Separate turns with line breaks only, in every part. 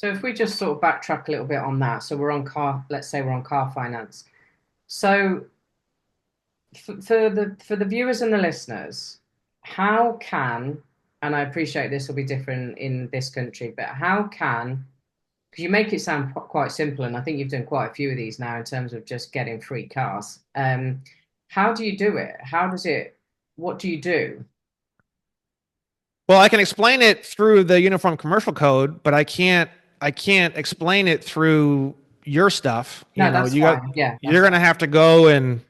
So if we just sort of backtrack a little bit on that, so we're on car, let's say we're on car finance. So for the viewers and the listeners, how can, and I appreciate this will be different in this country, but how can, because you make it sound quite simple, and I think you've done quite a few of these now in terms of just getting free cars. How do you do it? How does it, what do you do?
Well, I can explain it through the Uniform Commercial Code, but I can't explain it through your stuff.
No, that's fine. Yeah, that's
You're
fine.
gonna have to go and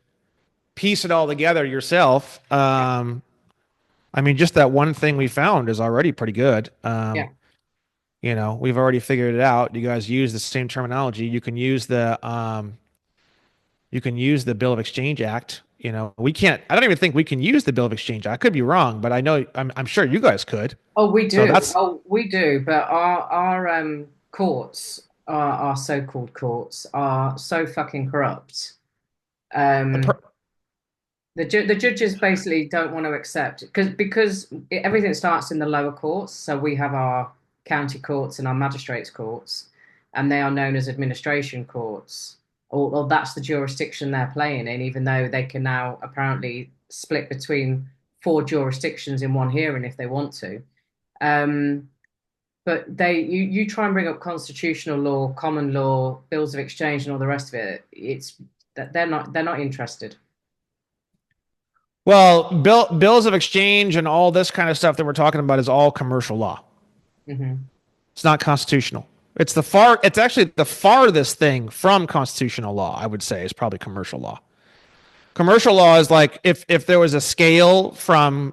piece it all together yourself.
Yeah,
I mean, just that one thing we found is already pretty good.
yeah,
We've already figured it out. You guys use the same terminology. You can use the Bill of Exchange Act. We can't. I don't even think we can use the Bill of Exchange Act. I could be wrong, but I know I'm sure you guys could.
Oh, we
So
do.
that's
Oh, we do. But our courts, our so-called courts, are so fucking corrupt.
the
Um,
per-
the judges basically don't want to accept because everything starts in the lower courts. So we have our county courts and our magistrates courts, and they are known as administration courts. Or that's the jurisdiction they're playing in, even though they can now apparently split between four jurisdictions in one hearing if they want to. Um, but you try and bring up constitutional law, common law, bills of exchange, and all the rest of it. It's that they're not interested.
well, bills of exchange and all this kind of stuff that we're talking about is all commercial law.
Hmm.
It's not constitutional. It's actually the farthest thing from constitutional law, I would say, is probably commercial law. Commercial law is like if there was a scale from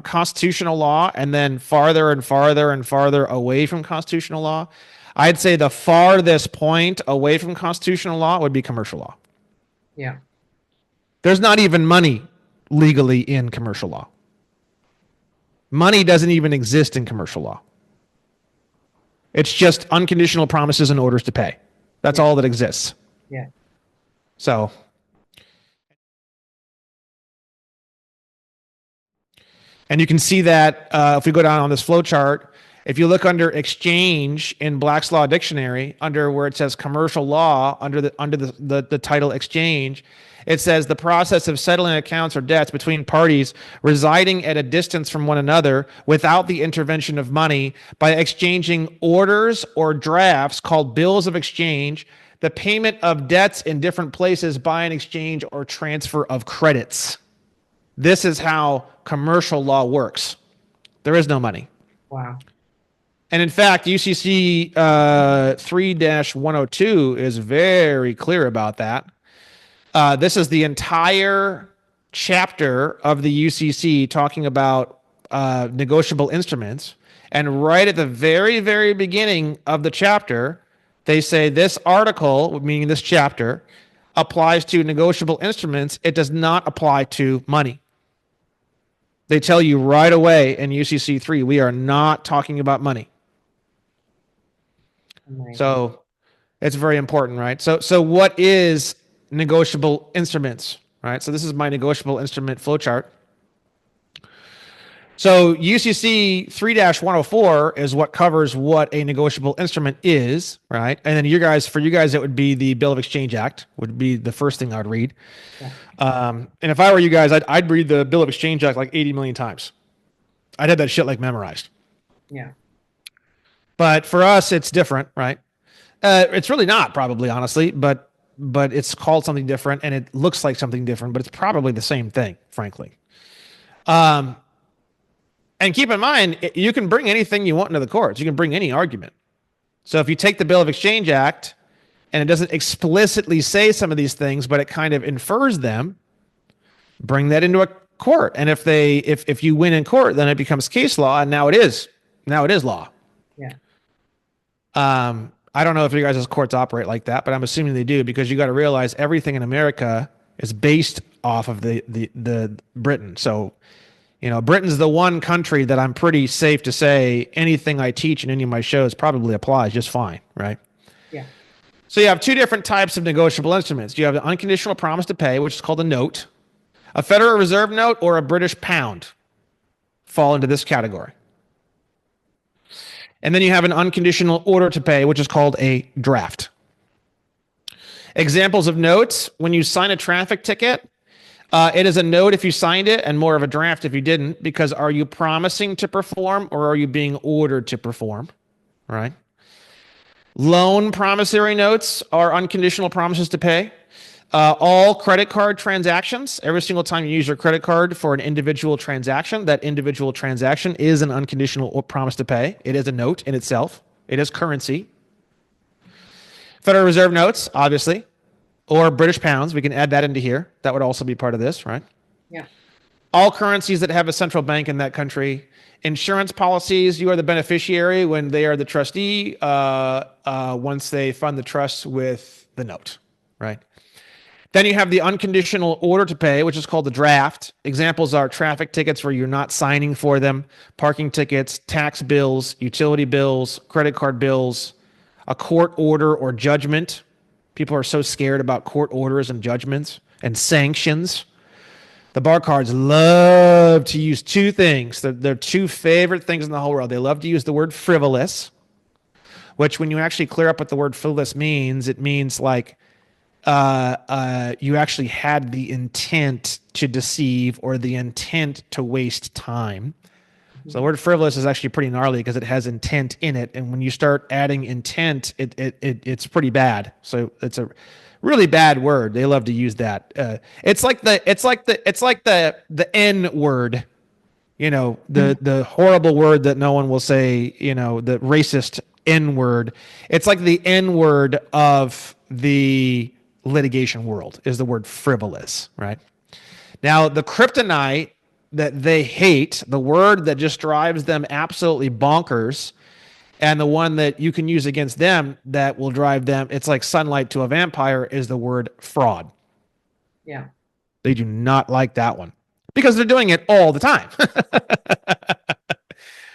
constitutional law and then farther and farther and farther away from constitutional law, I'd say the farthest point away from constitutional law would be commercial law.
Yeah.
There's not even money legally in commercial law. Money doesn't even exist in commercial law. It's just unconditional promises and orders to pay. That's
Yeah.
all that exists.
Yeah.
So, and you can see that if we go down on this flow chart, if you look under exchange in Black's Law Dictionary, under where it says commercial law, under the title exchange, it says the process of settling accounts or debts between parties residing at a distance from one another without the intervention of money by exchanging orders or drafts called bills of exchange, the payment of debts in different places by an exchange or transfer of credits. This is how commercial law works. There is no money.
Wow.
And in fact, UCC 3-102 is very clear about that. This is the entire chapter of the UCC talking about negotiable instruments. And right at the very, very beginning of the chapter, they say this article, meaning this chapter, applies to negotiable instruments. It does not apply to money. They tell you right away in UCC 3, we are not talking about money.
Amazing.
So it's very important, right? So what is negotiable instruments, right? So this is my negotiable instrument flowchart. So UCC 3-104 is what covers what a negotiable instrument is, right? And then for you guys, it would be the Bill of Exchange Act would be the first thing I would read.
Yeah.
And if I were you guys, I'd read the Bill of Exchange Act like 80 million times. I'd have that shit like memorized.
Yeah.
But for us, it's different, right? It's really not probably, honestly, but it's called something different and it looks like something different, but it's probably the same thing, frankly. And keep in mind, you can bring anything you want into the courts. You can bring any argument. So if you take the Bill of Exchange Act and it doesn't explicitly say some of these things, but it kind of infers them, bring that into a court. And if you win in court, then it becomes case law, and now it is law.
Yeah.
I don't know if you guys' courts operate like that, but I'm assuming they do because you got to realize everything in America is based off of the Britain. So, Britain's the one country that I'm pretty safe to say anything I teach in any of my shows probably applies just fine, right?
Yeah.
So you have two different types of negotiable instruments. You have the unconditional promise to pay, which is called a note. A Federal Reserve note or a British pound fall into this category. And then you have an unconditional order to pay, which is called a draft. Examples of notes: when you sign a traffic ticket, it is a note if you signed it and more of a draft if you didn't, because are you promising to perform or are you being ordered to perform, right? Loan promissory notes are unconditional promises to pay. All credit card transactions, every single time you use your credit card for an individual transaction, that individual transaction is an unconditional promise to pay. It is a note in itself. It is currency. Federal Reserve notes, obviously, or British pounds. We can add that into here. That would also be part of this, right?
Yeah.
All currencies that have a central bank in that country. Insurance policies, you are the beneficiary when they are the trustee, once they fund the trust with the note, right? Then you have the unconditional order to pay, which is called the draft. Examples are traffic tickets where you're not signing for them, parking tickets, tax bills, utility bills, credit card bills, a court order or judgment. People are so scared about court orders and judgments and sanctions. The bar cards love to use two things. They're two favorite things in the whole world. They love to use the word frivolous, which when you actually clear up what the word frivolous means, it means like you actually had the intent to deceive or the intent to waste time. So the word frivolous is actually pretty gnarly because it has intent in it, and when you start adding intent, it's pretty bad. So it's a really bad word. They love to use that. It's like the N word, the horrible word that no one will say, the racist N word. It's like the N word of the litigation world is the word frivolous, right? Now, the kryptonite that they hate, the word that just drives them absolutely bonkers, and the one that you can use against them that will drive them, it's like sunlight to a vampire, is the word fraud.
Yeah.
They do not like that one because they're doing it all the time.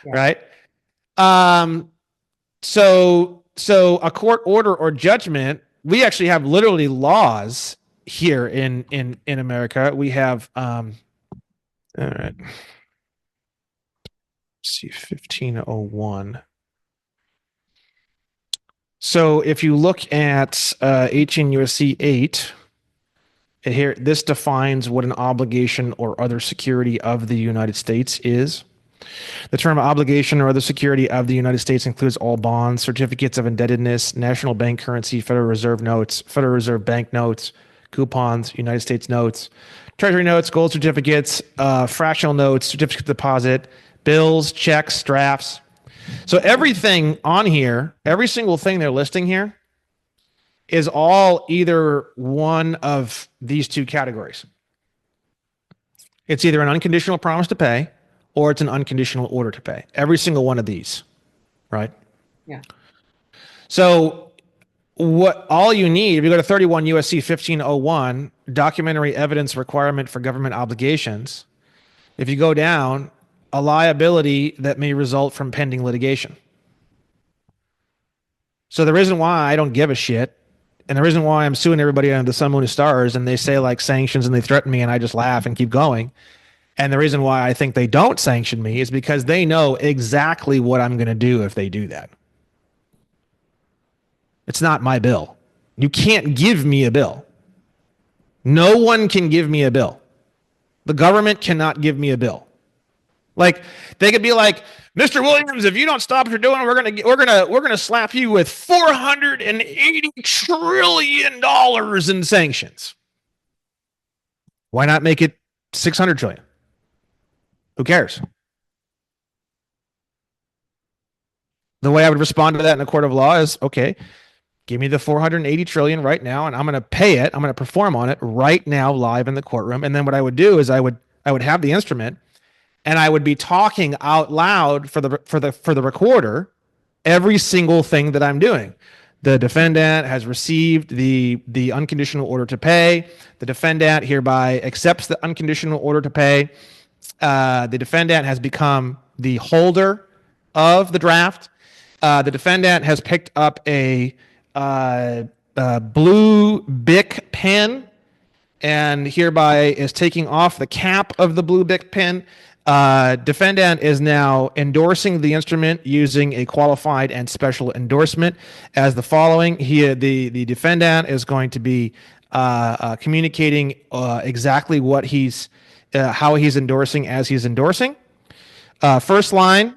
Yeah. Right? So a court order or judgment, we actually have literally laws here in America. We have all right. Let's see, 1501. So if you look at 18 U.S.C. 8, here, this defines what an obligation or other security of the United States is. The term obligation or other security of the United States includes all bonds, certificates of indebtedness, national bank currency, Federal Reserve notes, Federal Reserve bank notes, coupons, United States notes, treasury notes, gold certificates, fractional notes, certificate of deposit, bills, checks, drafts. So everything on here, every single thing they're listing here is all either one of these two categories. It's either an unconditional promise to pay or it's an unconditional order to pay. Every single one of these, right?
Yeah.
So what all you need, if you go to 31 USC 1501, documentary evidence requirement for government obligations, if you go down, a liability that may result from pending litigation. So the reason why I don't give a shit, and the reason why I'm suing everybody under the sun, moon, and stars, and they say like sanctions and they threaten me and I just laugh and keep going, and the reason why I think they don't sanction me is because they know exactly what I'm going to do if they do that. It's not my bill. You can't give me a bill. No one can give me a bill. The government cannot give me a bill. Like they could be like, Mr. Williams, if you don't stop what you're doing, we're gonna slap you with $480 trillion in sanctions. Why not make it 600 trillion? Who cares? The way I would respond to that in a court of law is, okay, give me the 480 trillion right now, and I'm going to pay it. I'm going to perform on it right now, live in the courtroom. And then what I would do is I would have the instrument, and I would be talking out loud for the recorder every single thing that I'm doing. The defendant has received the unconditional order to pay. The defendant hereby accepts the unconditional order to pay. The defendant has become the holder of the draft. The defendant has picked up a blue Bic pen and hereby is taking off the cap of the blue Bic pen. Defendant is now endorsing the instrument using a qualified and special endorsement as the following. The defendant is going to be communicating exactly what how he's endorsing as he's endorsing. First line,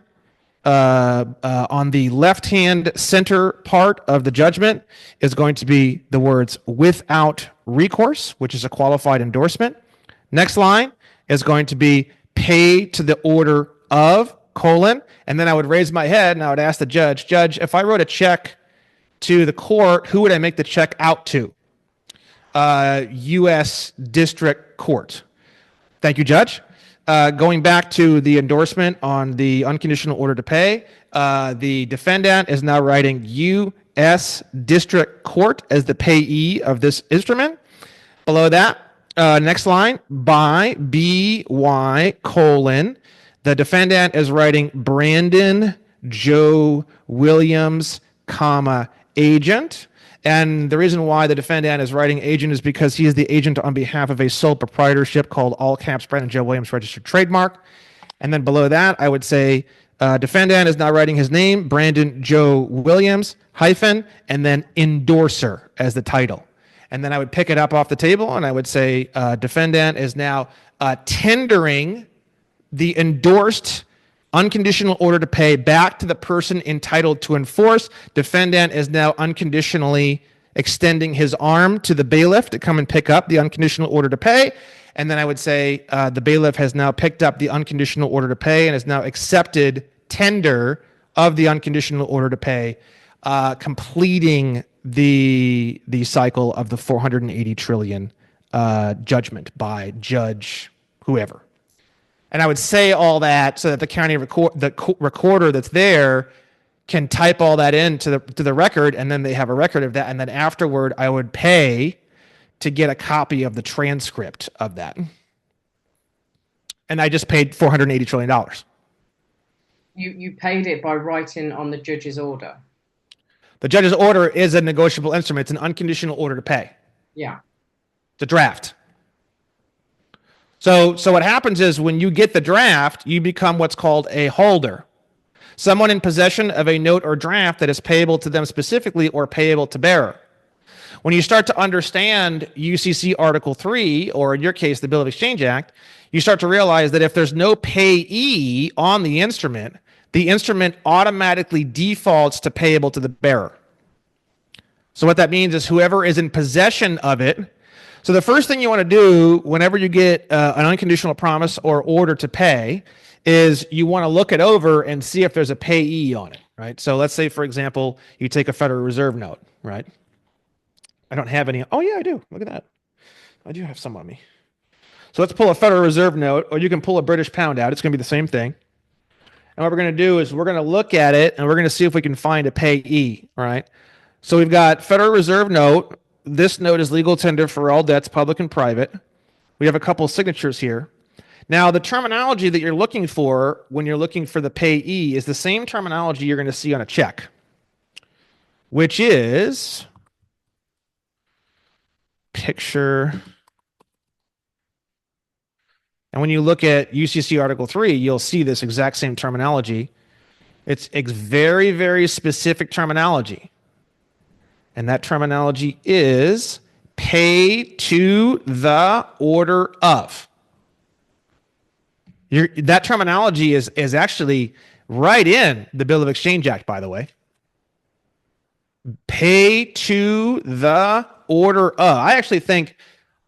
on the left-hand center part of the judgment is going to be the words "without recourse," which is a qualified endorsement. Next line is going to be "pay to the order of," and then I would raise my head and I would ask the judge, if I wrote a check to the court, who would I make the check out to? U.S. District Court. Thank you, Judge. Going back to the endorsement on the unconditional order to pay, the defendant is now writing U.S. District Court as the payee of this instrument. Below that, next line, by B.Y. : the defendant is writing Brandon J Williams, agent. And the reason why the defendant is writing agent is because he is the agent on behalf of a sole proprietorship called all caps Brandon J Williams registered trademark. And then below that, I would say defendant is now writing his name, Brandon J Williams, hyphen, and then endorser as the title. And then I would pick it up off the table and I would say defendant is now tendering the endorsed unconditional order to pay back to the person entitled to enforce. Defendant is now unconditionally extending his arm to the bailiff to come and pick up the unconditional order to pay. And then I would say the bailiff has now picked up the unconditional order to pay and has now accepted tender of the unconditional order to pay, completing the cycle of the 480 trillion judgment by Judge whoever. And I would say all that so that the county recorder that's there can type all that into the record, and then they have a record of that. And then afterward, I would pay to get a copy of the transcript of that. And I just paid $480 trillion.
You paid it by writing on the judge's order.
The judge's order is a negotiable instrument. It's an unconditional order to pay.
Yeah.
It's a draft. So what happens is when you get the draft, you become what's called a holder. Someone in possession of a note or draft that is payable to them specifically or payable to bearer. When you start to understand UCC Article 3, or in your case, the Bill of Exchange Act, you start to realize that if there's no payee on the instrument automatically defaults to payable to the bearer. So what that means is whoever is in possession of it. So the first thing you want to do whenever you get an unconditional promise or order to pay is you want to look it over and see if there's a payee on it, right? So let's say, for example, you take a Federal Reserve note, right? I don't have any. Oh, yeah, I do. Look at that. I do have some on me. So let's pull a Federal Reserve note, or you can pull a British pound out. It's going to be the same thing. And what we're going to do is we're going to look at it, and we're going to see if we can find a payee, right? So we've got Federal Reserve note. This note is legal tender for all debts, public and private. We have a couple of signatures here. Now, the terminology that you're looking for when you're looking for the payee is the same terminology you're going to see on a check, which is picture. And when you look at UCC Article 3, you'll see this exact same terminology. It's very, very specific terminology. And that terminology is pay to the order of. That terminology is actually right in the Bill of Exchange Act, by the way. Pay to the order of. I actually think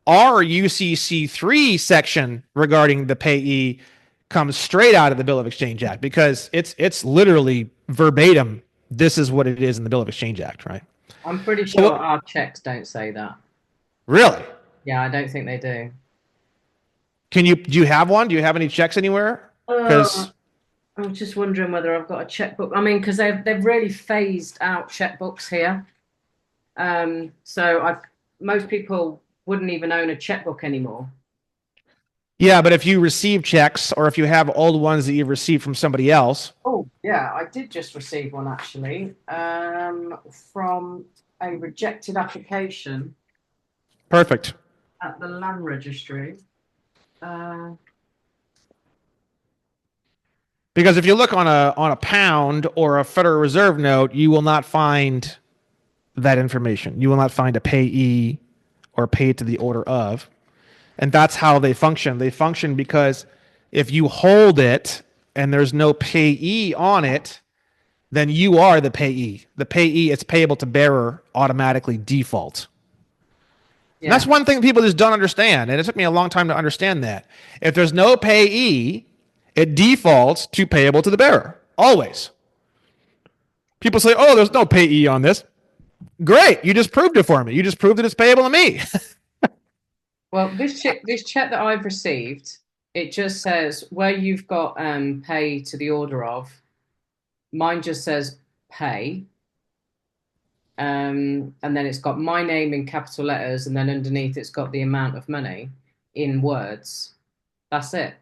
our UCC 3 section regarding the payee comes straight out of the Bill of Exchange Act because it's literally verbatim. This is what it is in the Bill of Exchange Act, right?
I'm pretty sure our checks don't say that.
Really?
Yeah, I don't think they do.
Do you have one? Do you have any checks anywhere? Because
I'm just wondering whether I've got a checkbook. I mean, because they've really phased out checkbooks here. So most people wouldn't even own a checkbook anymore.
Yeah, but if you receive checks or if you have old ones that you've received from somebody else.
Oh, yeah, I did just receive one actually from a rejected application.
Perfect.
At the land registry.
Because if you look on a pound or a Federal Reserve note, you will not find that information. You will not find a payee or paid to the order of. And that's how they function. They function because if you hold it and there's no payee on it, then you are the payee. The payee, it's payable to bearer, automatically default. Yeah. And that's one thing people just don't understand. And it took me a long time to understand that. If there's no payee, it defaults to payable to the bearer. Always. People say, oh, there's no payee on this. Great. You just proved it for me. You just proved that it's payable to me.
Well, this check that I've received, it just says where you've got pay to the order of. Mine just says pay. And then it's got my name in capital letters, and then underneath it's got the amount of money in words. That's it.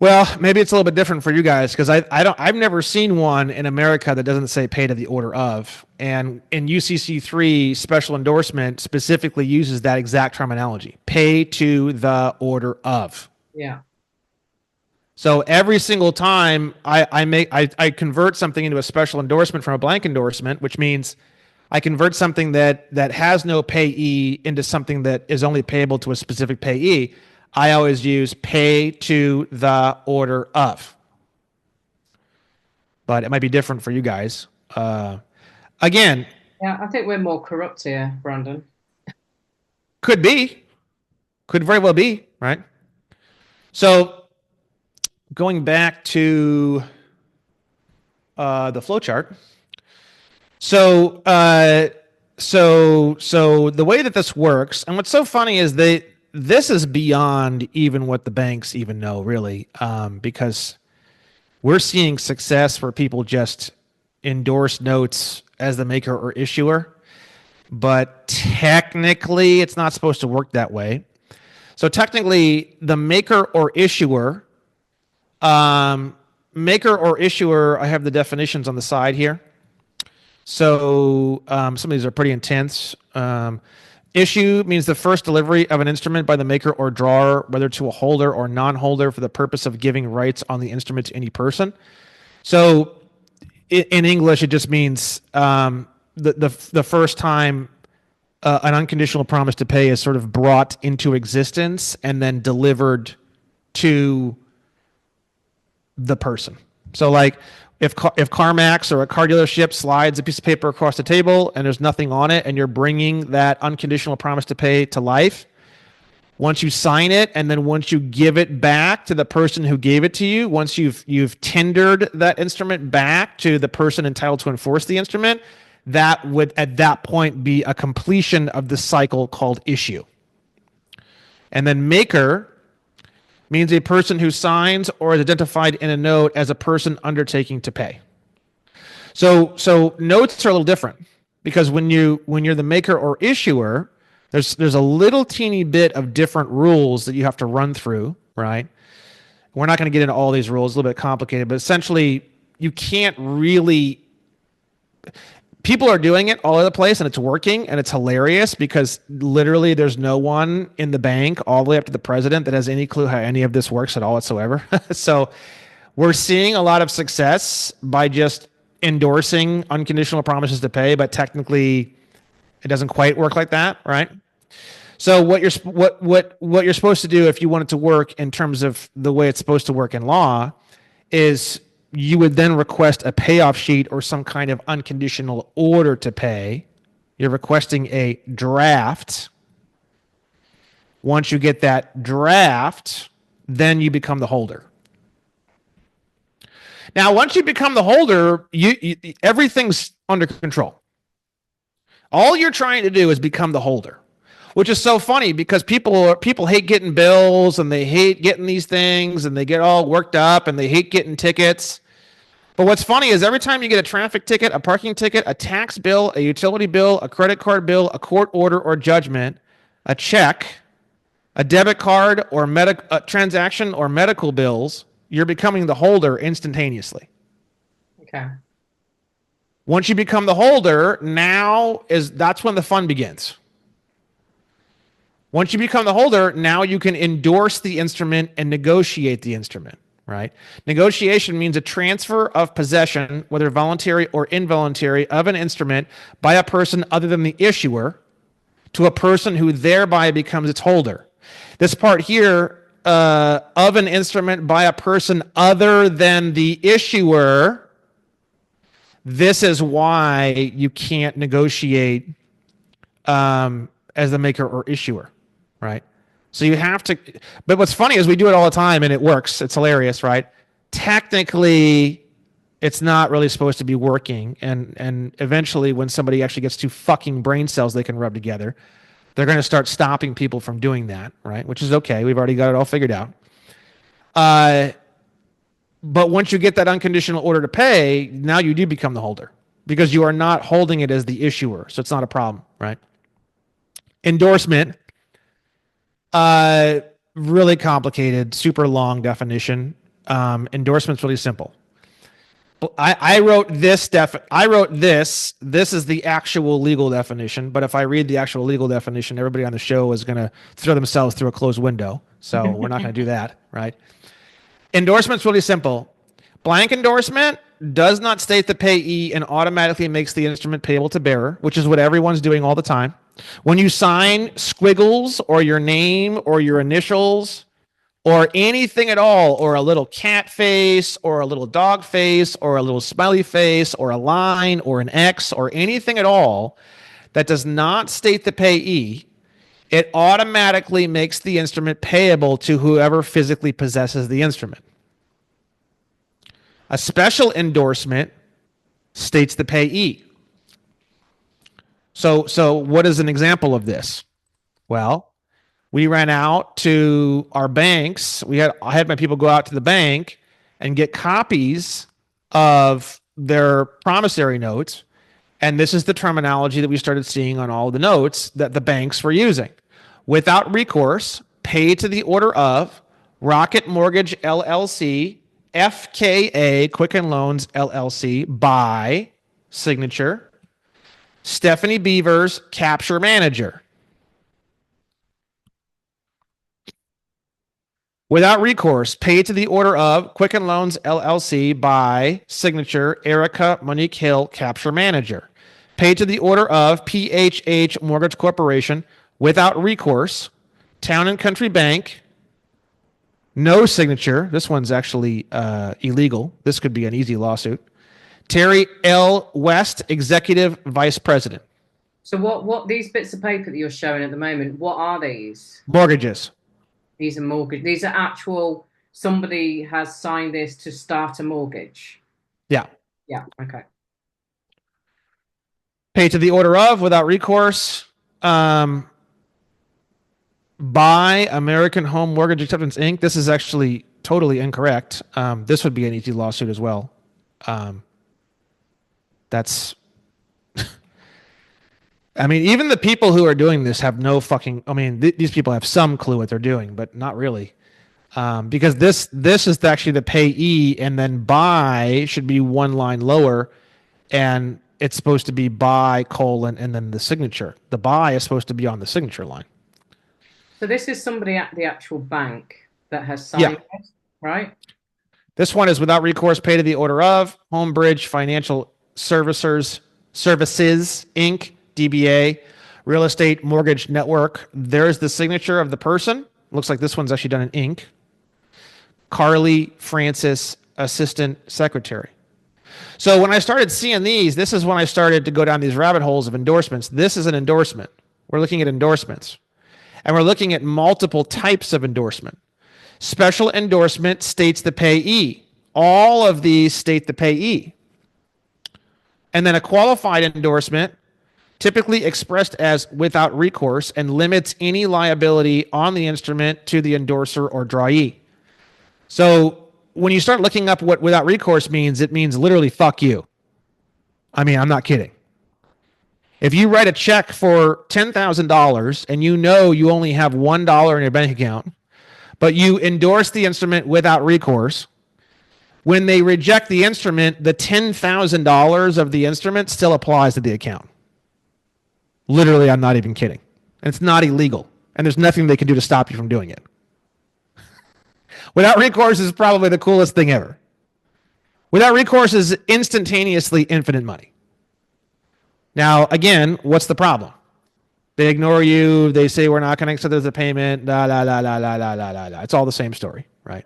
Well, maybe it's a little bit different for you guys because I've never seen one in America that doesn't say pay to the order of. And in UCC3, special endorsement specifically uses that exact terminology, pay to the order of.
Yeah.
So every single time I convert something into a special endorsement from a blank endorsement, which means I convert something that has no payee into something that is only payable to a specific payee, I always use pay to the order of. But it might be different for you guys. Again.
Yeah, I think we're more corrupt here, Brandon.
Could be. Could very well be, right? So going back to the flowchart. So the way that this works, and what's so funny is this is beyond even what the banks even know, really, because we're seeing success where people just endorse notes as the maker or issuer, but technically it's not supposed to work that way. So technically, the maker or issuer, I have the definitions on the side here. So some of these are pretty intense. Issue means the first delivery of an instrument by the maker or drawer, whether to a holder or non-holder, for the purpose of giving rights on the instrument to any person. So in English, it just means the first time an unconditional promise to pay is sort of brought into existence and then delivered to the person. So like if CarMax or a car dealership slides a piece of paper across the table and there's nothing on it and you're bringing that unconditional promise to pay to life, once you sign it and then once you give it back to the person who gave it to you, once you've tendered that instrument back to the person entitled to enforce the instrument, that would at that point be a completion of the cycle called issue. And then maker means a person who signs or is identified in a note as a person undertaking to pay. So notes are a little different because when you're the maker or issuer, there's a little teeny bit of different rules that you have to run through, right? We're not going to get into all these rules, a little bit complicated, but essentially you can't really. People are doing it all over the place and it's working and it's hilarious because literally there's no one in the bank all the way up to the president that has any clue how any of this works at all whatsoever. So we're seeing a lot of success by just endorsing unconditional promises to pay, but technically it doesn't quite work like that, right? So what you're supposed to do if you want it to work in terms of the way it's supposed to work in law is you would then request a payoff sheet or some kind of unconditional order to pay. You're requesting a draft. Once you get that draft, then you become the holder. Now, once you become the holder, everything's under control. All you're trying to do is become the holder, which is so funny because people hate getting bills and they hate getting these things and they get all worked up and they hate getting tickets. But what's funny is every time you get a traffic ticket, a parking ticket, a tax bill, a utility bill, a credit card bill, a court order or judgment, a check, a debit card or a transaction or medical bills, you're becoming the holder instantaneously.
Okay.
Once you become the holder, that's when the fun begins. Once you become the holder, now you can endorse the instrument and negotiate the instrument. right? Negotiation means a transfer of possession, whether voluntary or involuntary, of an instrument by a person other than the issuer to a person who thereby becomes its holder. This part here, of an instrument by a person other than the issuer, this is why you can't negotiate as the maker or issuer, right? So you have to, but what's funny is we do it all the time and it works. It's hilarious, right? Technically, it's not really supposed to be working. And eventually when somebody actually gets two fucking brain cells they can rub together, they're going to start stopping people from doing that, right? Which is okay. We've already got it all figured out. But once you get that unconditional order to pay, now you do become the holder because you are not holding it as the issuer. So it's not a problem, right? Endorsement, really complicated, super long definition. Endorsement's really simple. I wrote this. This is the actual legal definition. But if I read the actual legal definition, everybody on the show is going to throw themselves through a closed window. So we're not going to do that, right? Endorsement's really simple. Blank endorsement does not state the payee and automatically makes the instrument payable to bearer, which is what everyone's doing all the time. When you sign squiggles or your name or your initials or anything at all, or a little cat face or a little dog face or a little smiley face or a line or an X or anything at all that does not state the payee, it automatically makes the instrument payable to whoever physically possesses the instrument. A special endorsement states the payee. So what is an example of this? Well, we ran out to our banks. I had my people go out to the bank and get copies of their promissory notes. And this is the terminology that we started seeing on all the notes that the banks were using. Without recourse, pay to the order of Rocket Mortgage LLC, FKA Quicken Loans LLC by signature Stephanie Beavers, capture manager. Without recourse, pay to the order of Quicken Loans LLC by signature Erica Monique Hill, capture manager. Pay to the order of PHH Mortgage Corporation without recourse, Town and Country Bank, no signature. This one's actually illegal. This could be an easy lawsuit. Terry L. West, Executive Vice President.
So what these bits of paper that you're showing at the moment, what are these?
Mortgages.
These are mortgage. These are actual, somebody has signed this to start a mortgage.
Yeah.
Yeah, okay.
Pay to the order of, without recourse, by American Home Mortgage Acceptance, Inc. This is actually totally incorrect. This would be an easy lawsuit as well. That's, I mean, even the people who are doing this have no fucking, I mean, these people have some clue what they're doing, but not really. Because this is actually the payee, and then by should be one line lower, and it's supposed to be by colon and then the signature. The by is supposed to be on the signature line.
So this is somebody at the actual bank that has signed it, right?
This one is without recourse, pay to the order of Homebridge Financial Services, Inc., DBA, Real Estate Mortgage Network. There's the signature of the person. Looks like this one's actually done in ink. Carly Francis, Assistant Secretary. So when I started seeing these, this is when I started to go down these rabbit holes of endorsements. This is an endorsement. We're looking at endorsements. And we're looking at multiple types of endorsement. Special endorsement states the payee. All of these state the payee. And then a qualified endorsement, typically expressed as without recourse, and limits any liability on the instrument to the endorser or drawee. So when you start looking up what without recourse means, it means literally fuck you. I mean, I'm not kidding. If you write a check for $10,000 and you know you only have $1 in your bank account, but you endorse the instrument without recourse, when they reject the instrument, the $10,000 of the instrument still applies to the account. Literally, I'm not even kidding. And it's not illegal. And there's nothing they can do to stop you from doing it. Without recourse is probably the coolest thing ever. Without recourse is instantaneously infinite money. Now, again, what's the problem? They ignore you. They say we're not going to accept it as a payment. La, la, la, la, la, la, la, la, la. It's all the same story, right?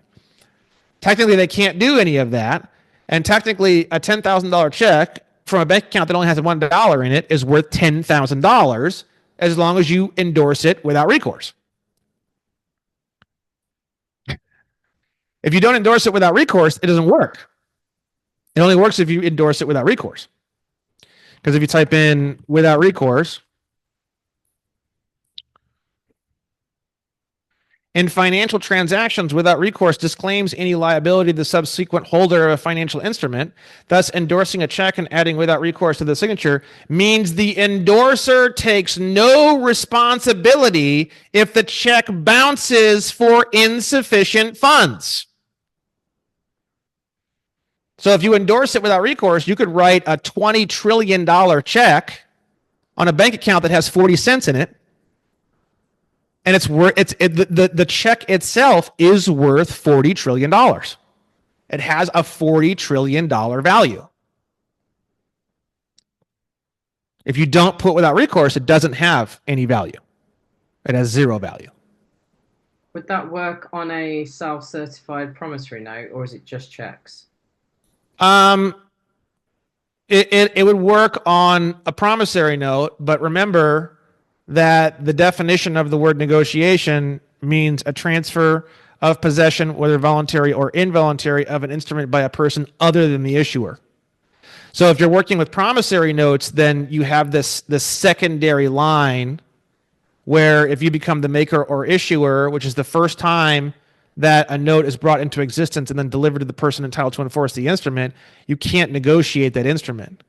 Technically, they can't do any of that. And technically, a $10,000 check from a bank account that only has $1 in it is worth $10,000 as long as you endorse it without recourse. If you don't endorse it without recourse, it doesn't work. It only works if you endorse it without recourse. Because if you type in without recourse, in financial transactions, without recourse disclaims any liability to the subsequent holder of a financial instrument. Thus, endorsing a check and adding without recourse to the signature means the endorser takes no responsibility if the check bounces for insufficient funds. So if you endorse it without recourse, you could write a $20 trillion check on a bank account that has 40 cents in it. And the check itself is worth $40 trillion. It has a $40 trillion value. If you don't put without recourse, it doesn't have any value. It has zero value.
Would that work on a self-certified promissory note, or is it just checks?
It would work on a promissory note, but remember that the definition of the word negotiation means a transfer of possession, whether voluntary or involuntary, of an instrument by a person other than the issuer. So if you're working with promissory notes, then you have this secondary line where if you become the maker or issuer, which is the first time that a note is brought into existence and then delivered to the person entitled to enforce the instrument, you can't negotiate that instrument.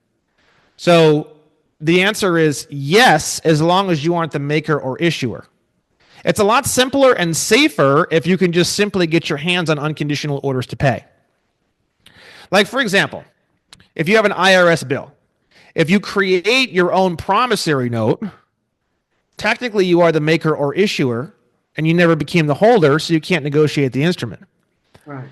So the answer is yes, as long as you aren't the maker or issuer. It's a lot simpler and safer if you can just simply get your hands on unconditional orders to pay. Like, for example, if you have an IRS bill, if you create your own promissory note, technically you are the maker or issuer, and you never became the holder, so you can't negotiate the instrument.
Right.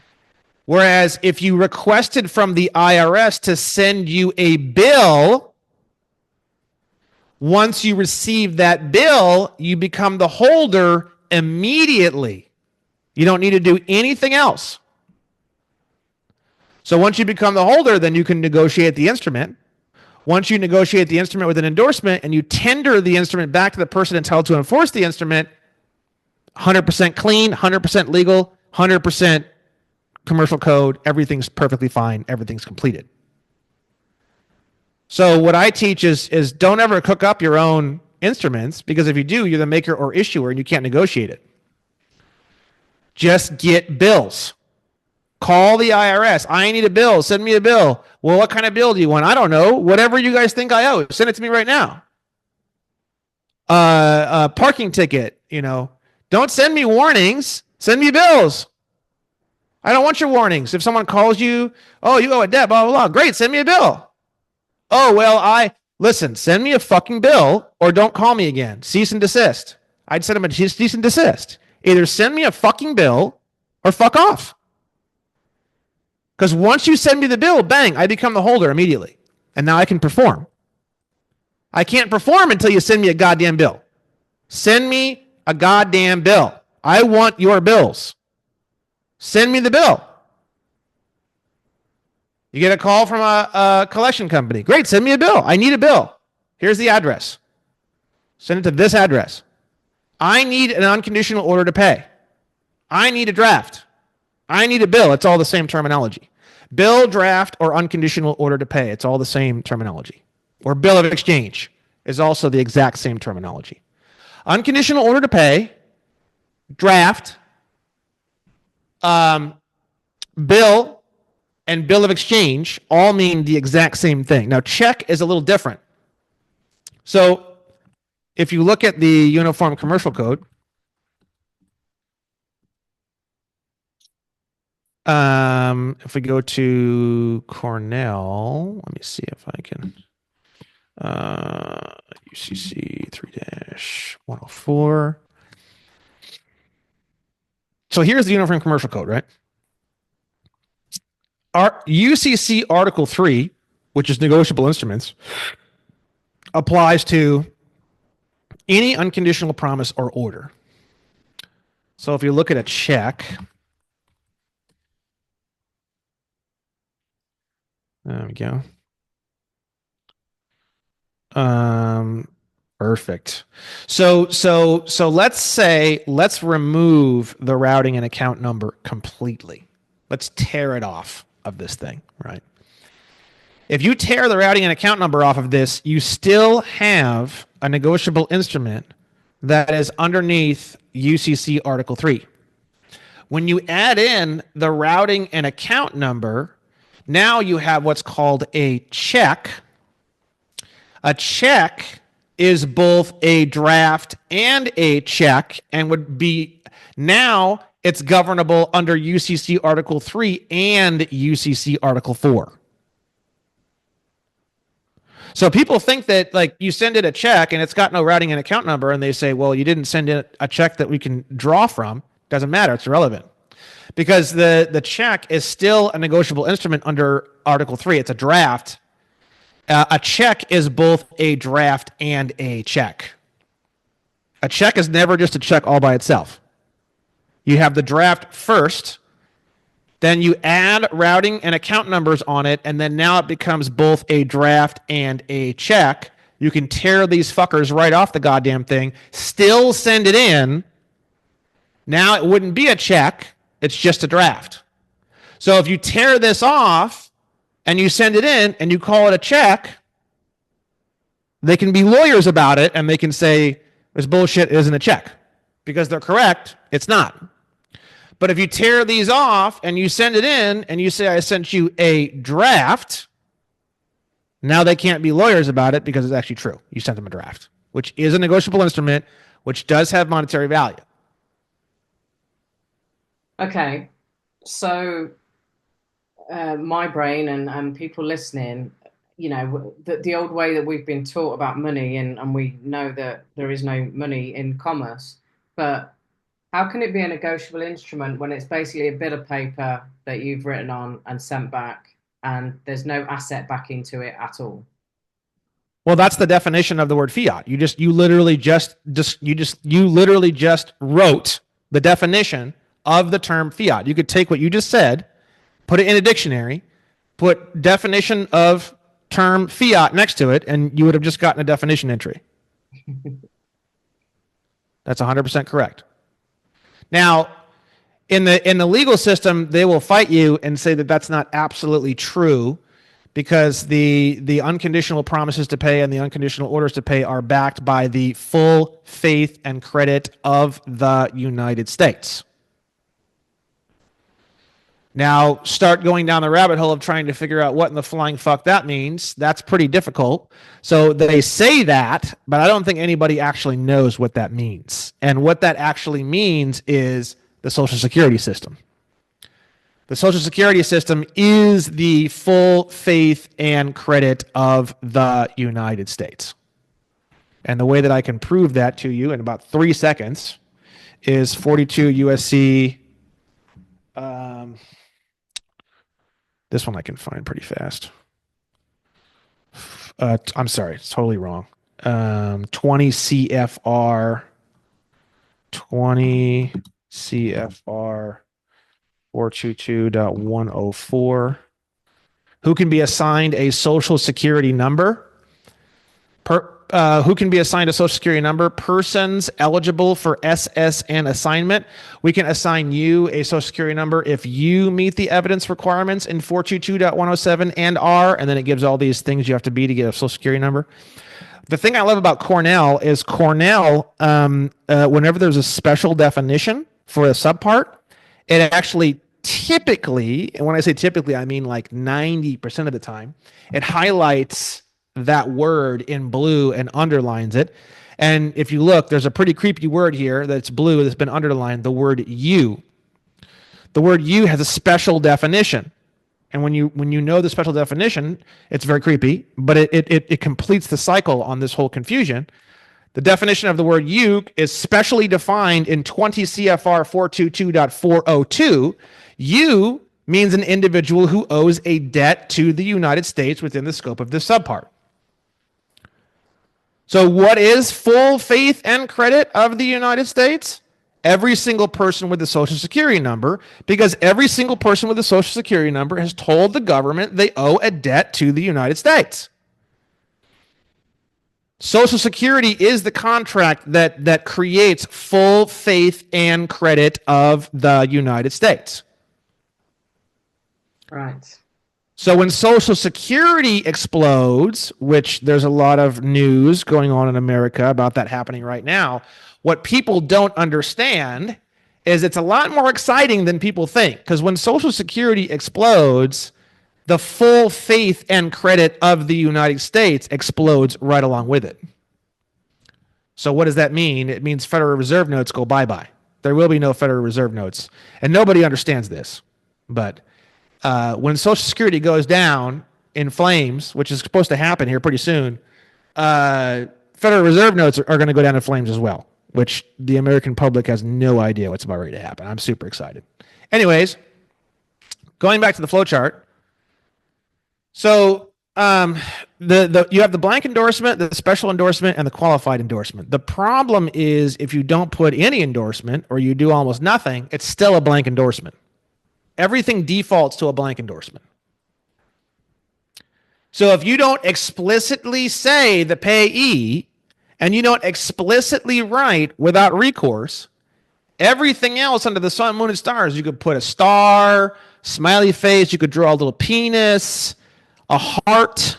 Whereas if you requested from the IRS to send you a bill, once you receive that bill, you become the holder immediately. You don't need to do anything else. So once you become the holder, then you can negotiate the instrument. Once you negotiate the instrument with an endorsement and you tender the instrument back to the person entitled to enforce the instrument, 100% clean, 100% legal, 100% commercial code, everything's perfectly fine, everything's completed. So what I teach is don't ever cook up your own instruments, because if you do, you're the maker or issuer and you can't negotiate it. Just get bills. Call the IRS. I need a bill. Send me a bill. Well, what kind of bill do you want? I don't know. Whatever you guys think I owe. Send it to me right now. A parking ticket, Don't send me warnings. Send me bills. I don't want your warnings. If someone calls you, oh, you owe a debt, blah, blah, blah. Great, send me a bill. Oh, well, listen, send me a fucking bill or don't call me again. Cease and desist. I'd send them a cease and desist. Either send me a fucking bill or fuck off. Because once you send me the bill, bang, I become the holder immediately. And now I can perform. I can't perform until you send me a goddamn bill. Send me a goddamn bill. I want your bills. Send me the bill. You get a call from a collection company. Great, send me a bill. I need a bill. Here's the address. Send it to this address. I need an unconditional order to pay. I need a draft. I need a bill. It's all the same terminology. Bill, draft, or unconditional order to pay. It's all the same terminology. Or bill of exchange is also the exact same terminology. Unconditional order to pay, draft, bill, and bill of exchange all mean the exact same thing. Now, check is a little different. So if you look at the Uniform Commercial Code, if we go to Cornell, let me see if I can, UCC 3-104. So here's the Uniform Commercial Code, right? Our UCC Article 3, which is negotiable instruments, applies to any unconditional promise or order. So if you look at a check, there we go. Perfect. So let's remove the routing and account number completely. Let's tear it off of this thing, right? If you tear the routing and account number off of this, you still have a negotiable instrument that is underneath UCC Article 3. When you add in the routing and account number, now you have what's called a check. A check is both a draft and a check, and would be, now it's governable under UCC Article 3 and UCC Article 4. So people think that, like, you send it a check and it's got no routing and account number, and they say, well, you didn't send in a check that we can draw from. Doesn't matter. It's irrelevant. Because the check is still a negotiable instrument under Article 3. It's a draft. A check is both a draft and a check. A check is never just a check all by itself. You have the draft first, then you add routing and account numbers on it, and then now it becomes both a draft and a check. You can tear these fuckers right off the goddamn thing, still send it in. Now it wouldn't be a check, it's just a draft. So if you tear this off and you send it in and you call it a check, they can be lawyers about it and they can say, this bullshit isn't a check. Because they're correct, it's not. But if you tear these off and you send it in and you say, I sent you a draft, now they can't be lawyers about it because it's actually true. You sent them a draft, which is a negotiable instrument, which does have monetary value.
Okay, so my brain and people listening, you know, the old way that we've been taught about money, and we know that there is no money in commerce, but how can it be a negotiable instrument when it's basically a bit of paper that you've written on and sent back, and there's no asset backing to it at all?
Well, that's the definition of the word fiat. You literally just wrote the definition of the term fiat. You could take what you just said, put it in a dictionary, put definition of term fiat next to it, and you would have just gotten a definition entry. That's 100% correct. Now, in the legal system, they will fight you and say that that's not absolutely true, because the unconditional promises to pay and the unconditional orders to pay are backed by the full faith and credit of the United States. Now, start going down the rabbit hole of trying to figure out what in the flying fuck that means. That's pretty difficult. So they say that, but I don't think anybody actually knows what that means. And what that actually means is the Social Security system. The Social Security system is the full faith and credit of the United States. And the way that I can prove that to you in about 3 seconds is 42 USC. This one I can find pretty fast. I'm sorry, it's totally wrong. 20 CFR 422.104. Who can be assigned a Social Security number? Who can be assigned a Social Security number? Persons eligible for SSN assignment. We can assign you a Social Security number if you meet the evidence requirements in 422.107 and are, and then it gives all these things you have to be to get a Social Security number. The thing I love about Cornell is Cornell, whenever there's a special definition for a subpart, it actually typically, and when I say typically, I mean like 90% of the time, it highlights that word in blue and underlines it. And if you look, there's a pretty creepy word here that's blue that's been underlined, the word you. The word you has a special definition. And when you know the special definition, it's very creepy, but it completes the cycle on this whole confusion. The definition of the word you is specially defined in 20 CFR 422.402. You means an individual who owes a debt to the United States within the scope of this subpart. So what is full faith and credit of the United States? Every single person with a social security number, because every single person with a social security number has told the government they owe a debt to the United States. Social Security is the contract that creates full faith and credit of the United States.
Right.
So when Social Security explodes, which there's a lot of news going on in America about that happening right now, what people don't understand is it's a lot more exciting than people think. Because when Social Security explodes, the full faith and credit of the United States explodes right along with it. So what does that mean? It means Federal Reserve notes go bye-bye. There will be no Federal Reserve notes. And nobody understands this. But when Social Security goes down in flames, which is supposed to happen here pretty soon, Federal Reserve notes are going to go down in flames as well, which the American public has no idea what's about ready to happen. I'm super excited. Anyways, going back to the flowchart. So you have the blank endorsement, the special endorsement, and the qualified endorsement. The problem is if you don't put any endorsement or you do almost nothing, it's still a blank endorsement. Everything defaults to a blank endorsement. So if you don't explicitly say the payee and you don't explicitly write without recourse, everything else under the sun, moon, and stars, you could put a star, smiley face, you could draw a little penis, a heart,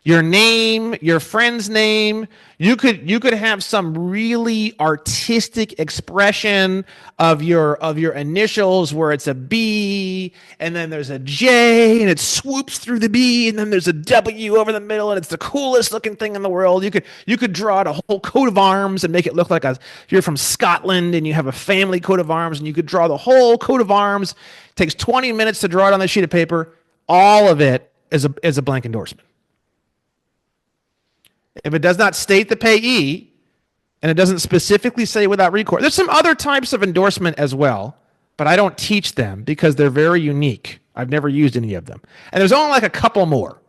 your name, your friend's name. You could have some really artistic expression of your initials where it's a B and then there's a J and it swoops through the B and then there's a W over the middle and it's the coolest looking thing in the world. You could draw out a whole coat of arms and make it look like you're from Scotland and you have a family coat of arms, and you could draw the whole coat of arms. It takes 20 minutes to draw it on the sheet of paper. All of it is a blank endorsement. If it does not state the payee and it doesn't specifically say without recourse, there's some other types of endorsement as well, but I don't teach them because they're very unique. I've never used any of them. And there's only like a couple more.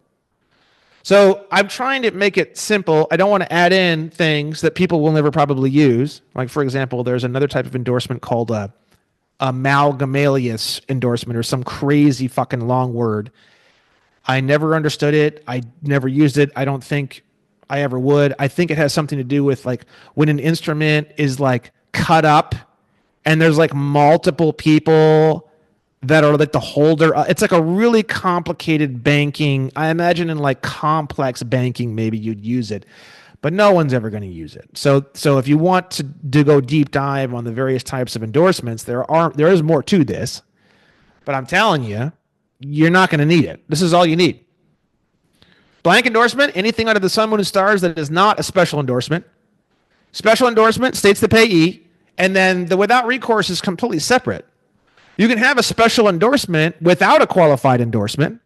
So I'm trying to make it simple. I don't want to add in things that people will never probably use. Like, for example, there's another type of endorsement called a amalgamalious endorsement or some crazy fucking long word. I never understood it. I never used it. I don't think I ever would. I think it has something to do with like when an instrument is like cut up and there's like multiple people that are like the holder. It's like a really complicated banking. I imagine in like complex banking, maybe you'd use it, but no one's ever going to use it. So if you want to go deep dive on the various types of endorsements, there is more to this, but I'm telling you, you're not going to need it. This is all you need. Blank endorsement, anything under the sun, moon, and stars that is not a special endorsement. Special endorsement states the payee, and then the without recourse is completely separate. You can have a special endorsement without a qualified endorsement.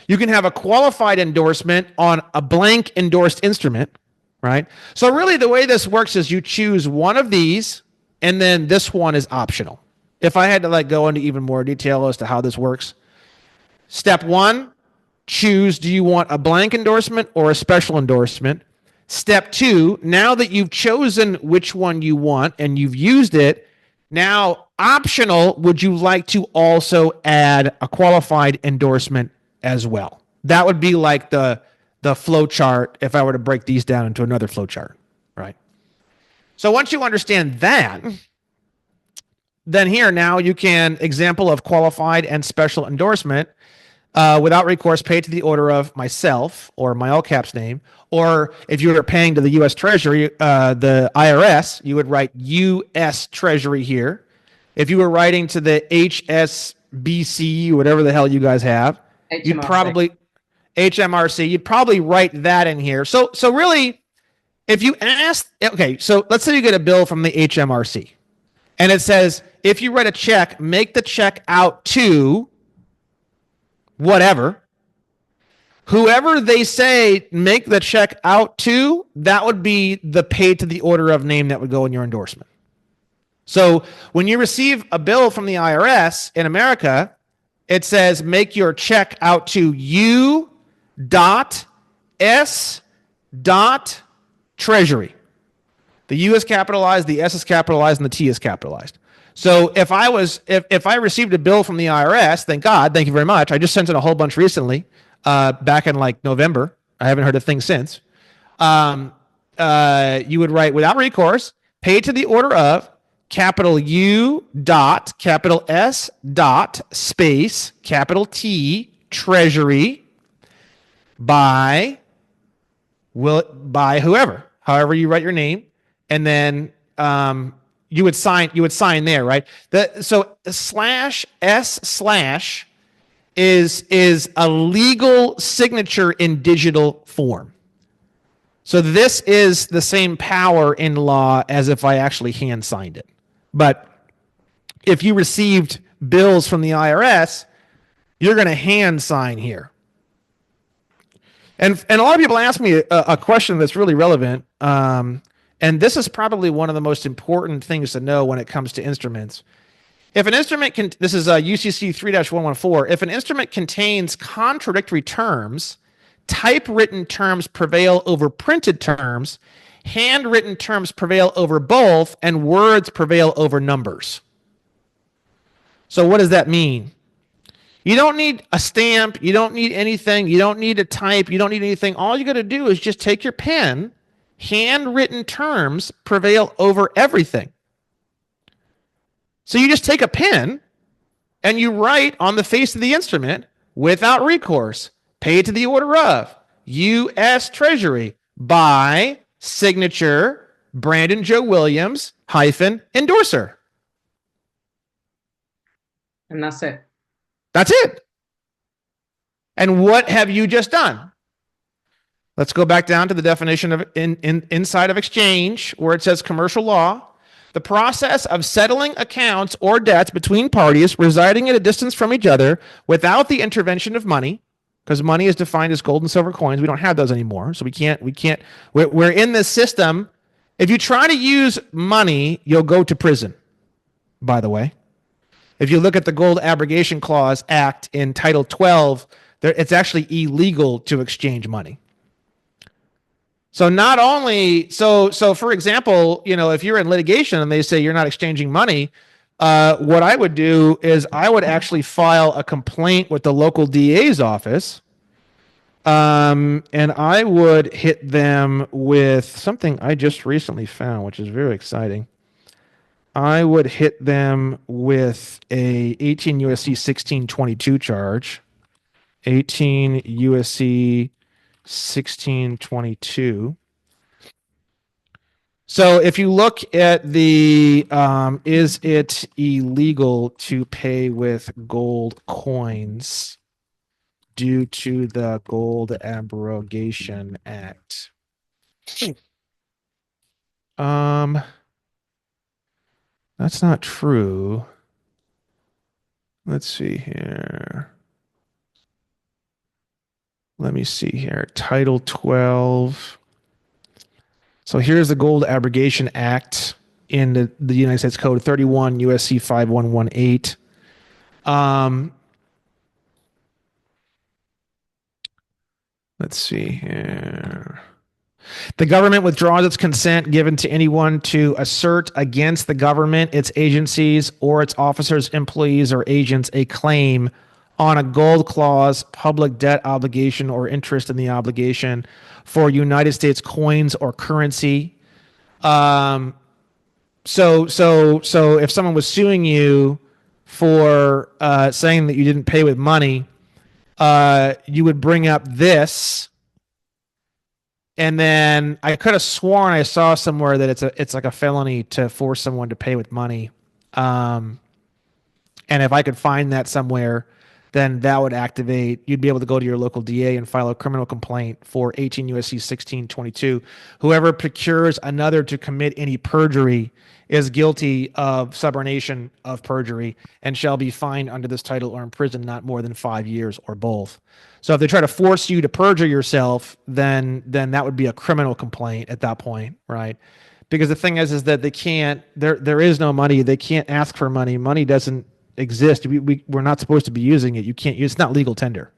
You can have a qualified endorsement on a blank endorsed instrument, right? So really the way this works is you choose one of these, and then this one is optional. If I had to like go into even more detail as to how this works, step one, choose, do you want a blank endorsement or a special endorsement? Step two, now that you've chosen which one you want and you've used it, now optional, would you like to also add a qualified endorsement as well? That would be like the flow chart if I were to break these down into another flow chart, right? So once you understand that, then here now you can example of qualified and special endorsement. Without recourse, paid to the order of myself or my all caps name, or if you were paying to the U.S. Treasury, the IRS, you would write U.S. Treasury here. If you were writing to the HSBC, whatever the hell you guys have,
HMRC.
you'd probably HMRC. You'd probably write that in here. So really, if you ask, okay, so let's say you get a bill from the HMRC, and it says if you write a check, make the check out to whatever. Whoever they say make the check out to, that would be the paid to the order of name that would go in your endorsement. So when you receive a bill from the IRS in America, it says make your check out to U.S.Treasury. The U is capitalized, the S is capitalized, and the T is capitalized. So if I received a bill from the IRS, thank God, thank you very much. I just sent in a whole bunch recently, back in like November. I haven't heard a thing since. You would write without recourse, paid to the order of capital U dot capital S dot space capital T Treasury by whoever, however you write your name, and then you would sign there, right? So /S/ is a legal signature in digital form. So this is the same power in law as if I actually hand signed it. But if you received bills from the IRS, you're going to hand sign here. And a lot of people ask me a question that's really relevant. And this is probably one of the most important things to know when it comes to instruments. If an instrument this is UCC 3-114, if an instrument contains contradictory terms, typewritten terms prevail over printed terms, handwritten terms prevail over both, and words prevail over numbers. So what does that mean? You don't need a stamp. You don't need anything. You don't need a type. You don't need anything. All you got to do is just take your pen. Handwritten terms prevail over everything. So you just take a pen and you write on the face of the instrument without recourse, paid to the order of U.S. Treasury by signature Brandon J Williams -endorser.
And that's it.
That's it. And what have you just done? Let's go back down to the definition of inside of exchange, where it says commercial law. The process of settling accounts or debts between parties residing at a distance from each other without the intervention of money, because money is defined as gold and silver coins. We don't have those anymore. So we're in this system. If you try to use money, you'll go to prison, by the way. If you look at the Gold Abrogation Clause Act in Title 12, it's actually illegal to exchange money. So not only, so for example, if you're in litigation and they say you're not exchanging money, what I would do is I would actually file a complaint with the local DA's office, and I would hit them with something I just recently found, which is very exciting. I would hit them with a 18 U.S.C. 1622 charge. 18 U.S.C. 1622. So if you look at the is it illegal to pay with gold coins due to the Gold Abrogation Act? That's not true. Let's see here. Let me see here. Title 12. So here's the Gold Abrogation Act in the United States Code, 31 U.S.C. 5118. Let's see here. The government withdraws its consent given to anyone to assert against the government, its agencies, or its officers, employees, or agents a claim on a gold clause, public debt obligation, or interest in the obligation for United States coins or currency. So if someone was suing you for saying that you didn't pay with money, you would bring up this. And then I could have sworn I saw somewhere that it's like a felony to force someone to pay with money. And if I could find that somewhere, then that would activate. You'd be able to go to your local DA and file a criminal complaint for 18 USC 1622. Whoever procures another to commit any perjury is guilty of subornation of perjury and shall be fined under this title or imprisoned not more than 5 years or both. So if they try to force you to perjure yourself, then that would be a criminal complaint at that point, right? Because the thing is that they can't. There is no money. They can't ask for money. Money doesn't exist. We're not supposed to be using it. You can't use. It's not legal tender.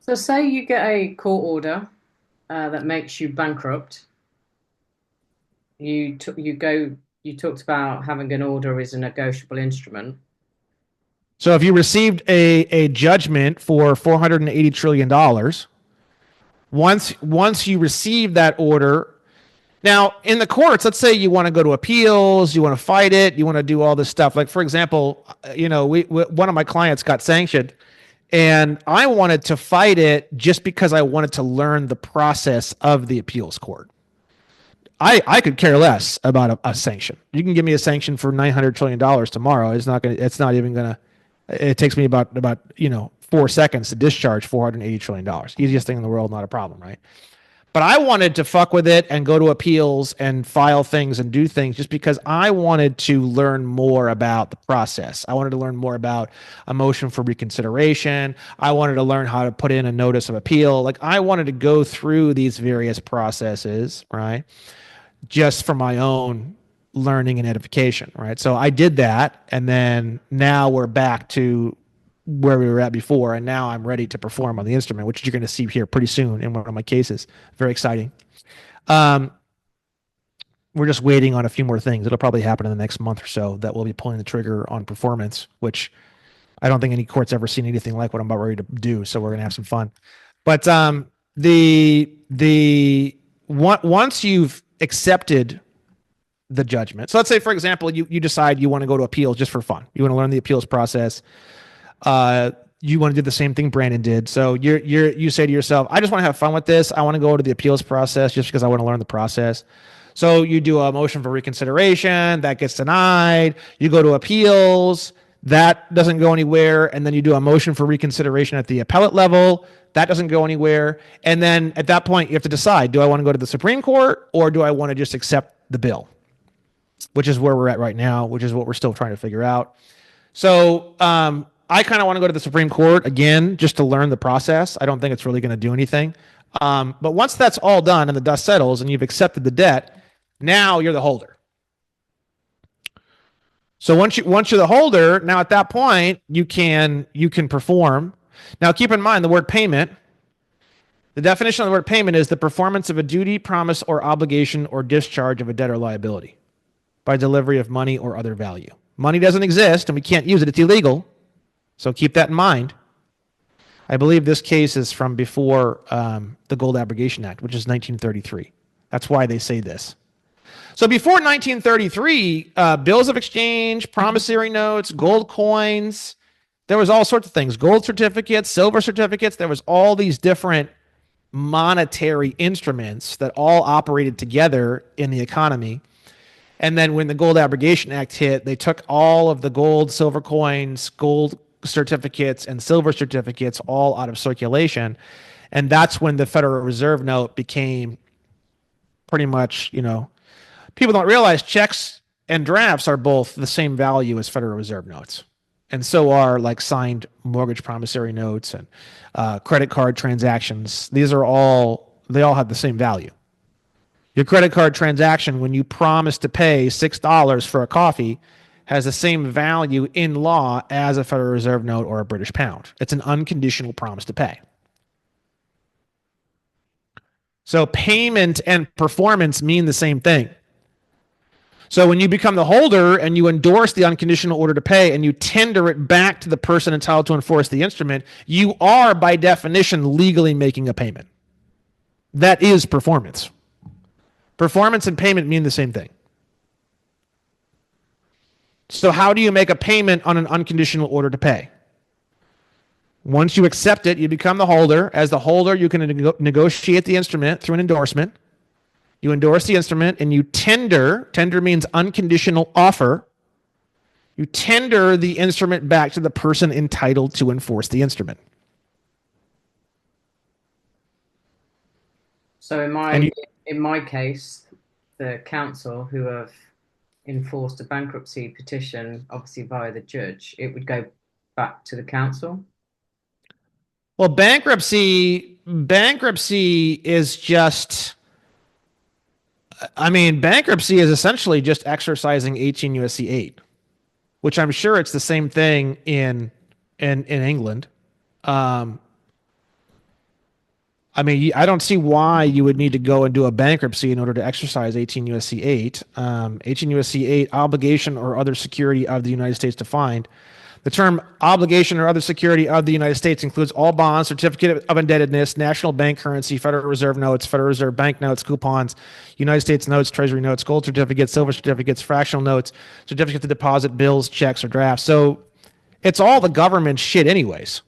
So say you get a court order that makes you bankrupt. You talked about having an order is a negotiable instrument.
So if you received a judgment for $480 trillion, once you receive that order, now in the courts, let's say you want to go to appeals, you want to fight it, you want to do all this stuff. Like for example, one of my clients got sanctioned, and I wanted to fight it just because I wanted to learn the process of the appeals court. I could care less about a sanction. You can give me a sanction for $900 trillion tomorrow. It's not even gonna. It takes me about 4 seconds to discharge $480 trillion. Easiest thing in the world, not a problem, right? But I wanted to fuck with it and go to appeals and file things and do things just because I wanted to learn more about the process. I wanted to learn more about a motion for reconsideration. I wanted to learn how to put in a notice of appeal. Like I wanted to go through these various processes, right? Just for my own learning and edification, right? So I did that, and then now we're back to where we were at before, and now I'm ready to perform on the instrument, which you're going to see here pretty soon in one of my cases. Very exciting. We're just waiting on a few more things. It'll probably happen in the next month or so that we'll be pulling the trigger on performance, which I don't think any court's ever seen anything like what I'm about ready to do. So we're going to have some fun. But once you've accepted the judgment. So let's say, for example, you decide you want to go to appeals just for fun. You want to learn the appeals process. You want to do the same thing Brandon did. So you say to yourself, I just want to have fun with this. I want to go to the appeals process just because I want to learn the process. So you do a motion for reconsideration, that gets denied. You go to appeals, that doesn't go anywhere. And then you do a motion for reconsideration at the appellate level. That doesn't go anywhere. And then at that point, you have to decide, do I want to go to the Supreme Court or do I want to just accept the bill? Which is where we're at right now, which is what we're still trying to figure out. So I kind of want to go to the Supreme Court again, just to learn the process. I don't think it's really going to do anything. But once that's all done and the dust settles and you've accepted the debt, now you're the holder. So once you're the holder, now at that point, you can perform. Now keep in mind the word payment. The definition of the word payment is the performance of a duty, promise, or obligation or discharge of a debt or liability by delivery of money or other value. Money doesn't exist and we can't use it. It's illegal. So keep that in mind. I believe this case is from before the Gold Abrogation Act, which is 1933. That's why they say this. So before 1933, bills of exchange, promissory notes, gold coins, there was all sorts of things. Gold certificates, silver certificates. There was all these different monetary instruments that all operated together in the economy. And then when the Gold Abrogation Act hit, they took all of the gold, silver coins, gold certificates, and silver certificates all out of circulation. And that's when the Federal Reserve note became pretty much, people don't realize checks and drafts are both the same value as Federal Reserve notes. And so are like signed mortgage promissory notes and credit card transactions. They all have the same value. Your credit card transaction, when you promise to pay $6 for a coffee, has the same value in law as a Federal Reserve note or a British pound. It's an unconditional promise to pay. So payment and performance mean the same thing. So when you become the holder and you endorse the unconditional order to pay and you tender it back to the person entitled to enforce the instrument, you are by definition legally making a payment. That is performance. Performance and payment mean the same thing. So how do you make a payment on an unconditional order to pay? Once you accept it, you become the holder. As the holder, you can negotiate the instrument through an endorsement. You endorse the instrument and you tender. Tender means unconditional offer. You tender the instrument back to the person entitled to enforce the instrument.
So in my case, the council who have enforced a bankruptcy petition, obviously via the judge, it would go back to the council.
Well, bankruptcy is just, I mean, bankruptcy is essentially just exercising 18 USC 8, which I'm sure it's the same thing in England. I mean, I don't see why you would need to go and do a bankruptcy in order to exercise 18 USC 8. 18 USC 8, obligation or other security of the United States defined. The term obligation or other security of the United States includes all bonds, certificate of indebtedness, national bank currency, Federal Reserve notes, Federal Reserve bank notes, coupons, United States notes, Treasury notes, gold certificates, silver certificates, fractional notes, certificates of deposit, bills, checks, or drafts. So it's all the government shit anyways.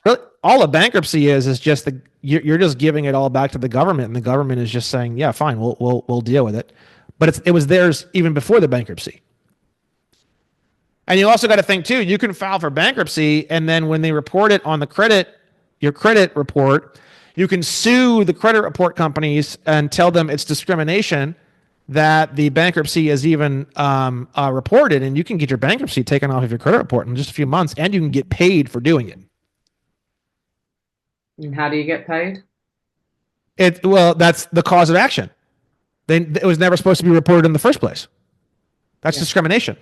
So all a bankruptcy is just you're just giving it all back to the government, and the government is just saying, yeah, fine, we'll deal with it. But it was theirs even before the bankruptcy. And you also got to think too, you can file for bankruptcy, and then when they report it on your credit report, you can sue the credit report companies and tell them it's discrimination that the bankruptcy is even reported, and you can get your bankruptcy taken off of your credit report in just a few months, and you can get paid for doing it.
And how do you get paid?
Well, that's the cause of action. It was never supposed to be reported in the first place. That's discrimination.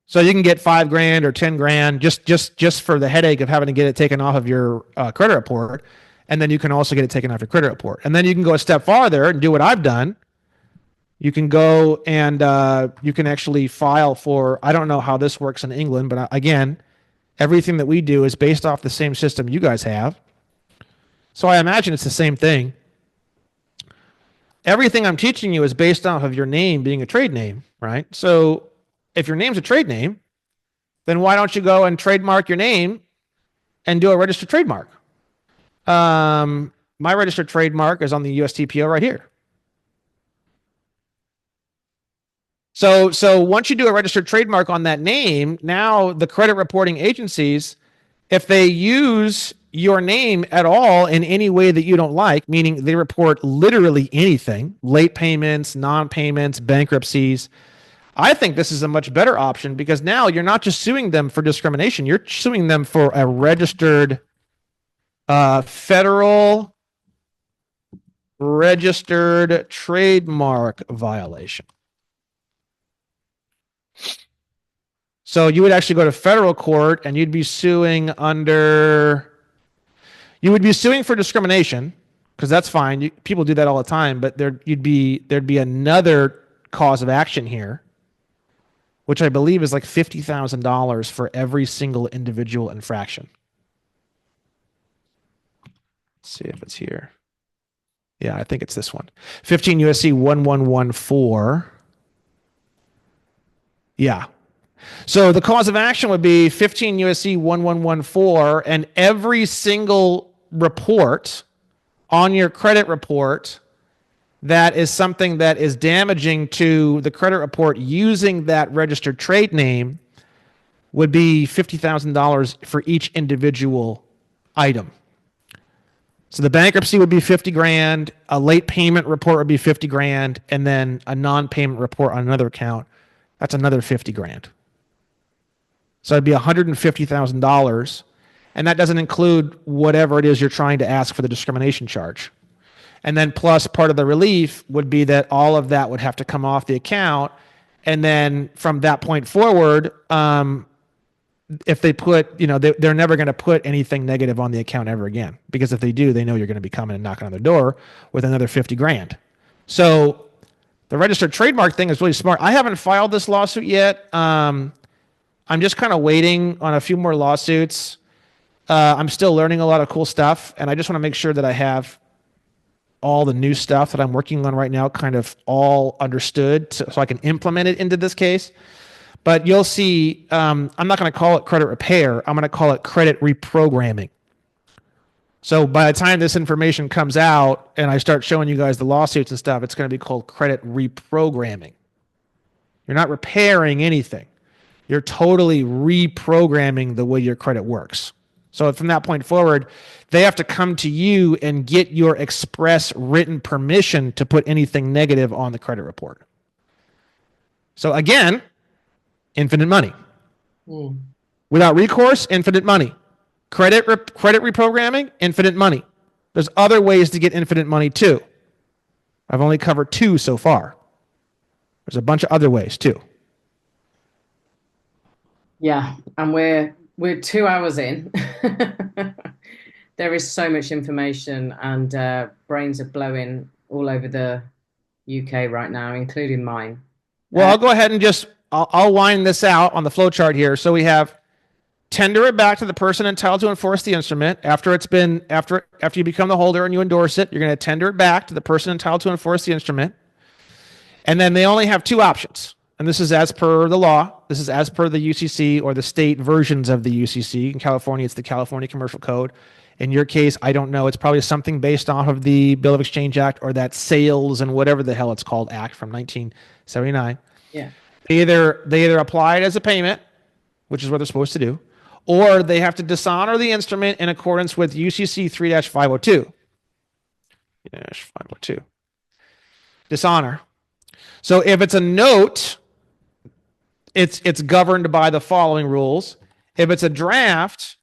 So you can get $5,000 or $10,000 just for the headache of having to get it taken off of your credit report, and then you can also get it taken off your credit report. And then you can go a step farther and do what I've done. You can go and you can actually file for. I don't know how this works in England, but again, everything that we do is based off the same system you guys have. So I imagine it's the same thing. Everything I'm teaching you is based off of your name being a trade name, right? So if your name's a trade name, then why don't you go and trademark your name and do a registered trademark? My registered trademark is on the USTPO right here. So once you do a registered trademark on that name, now the credit reporting agencies, if they use your name at all in any way that you don't like, meaning they report literally anything, late payments, non-payments, bankruptcies, I think this is a much better option, because now you're not just suing them for discrimination, you're suing them for a registered federal registered trademark violation. So you would actually go to federal court and you'd be suing for discrimination, because that's fine. People do that all the time, but there'd be another cause of action here, which I believe is like $50,000 for every single individual infraction. Let's see if it's here. Yeah, I think it's this one. 15 USC 1114. Yeah. So the cause of action would be 15 USC 1114, and every single report on your credit report that is something that is damaging to the credit report using that registered trade name would be $50,000 for each individual item. So the bankruptcy would be $50,000, a late payment report would be $50,000, and then a non-payment report on another account, that's another $50,000. So it'd be $150,000, and that doesn't include whatever it is you're trying to ask for the discrimination charge. And then plus part of the relief would be that all of that would have to come off the account, and then from that point forward, if they put, they're never going to put anything negative on the account ever again, because if they do, they know you're going to be coming and knocking on their door with another $50,000. So the registered trademark thing is really smart. I haven't filed this lawsuit yet. I'm just kind of waiting on a few more lawsuits. I'm still learning a lot of cool stuff, and I just want to make sure that I have all the new stuff that I'm working on right now kind of all understood, so I can implement it into this case. But you'll see, I'm not going to call it credit repair. I'm going to call it credit reprogramming. So by the time this information comes out and I start showing you guys the lawsuits and stuff, it's going to be called credit reprogramming. You're not repairing anything. You're totally reprogramming the way your credit works. So from that point forward, they have to come to you and get your express written permission to put anything negative on the credit report. So again, infinite money. Without recourse, infinite money. Credit reprogramming, infinite money. There's other ways to get infinite money too. I've only covered 2 so far. There's a bunch of other ways too.
Yeah, and we're 2 hours in. There is so much information, and brains are blowing all over the UK right now, including mine.
Well, I'll go ahead and I'll wind this out on the flow chart here. So we have tender it back to the person entitled to enforce the instrument. After you become the holder and you endorse it, you're going to tender it back to the person entitled to enforce the instrument. And then they only have 2 options. And this is as per the law. This is as per the UCC or the state versions of the UCC. In California, it's the California Commercial Code. In your case, I don't know. It's probably something based off of the Bill of Exchange Act or that Sales and whatever the hell it's called Act from 1979.
Yeah.
They either apply it as a payment, which is what they're supposed to do, or they have to dishonor the instrument in accordance with UCC 3-502. 502. Dishonor. So if it's a note, it's governed by the following rules. If it's a draft,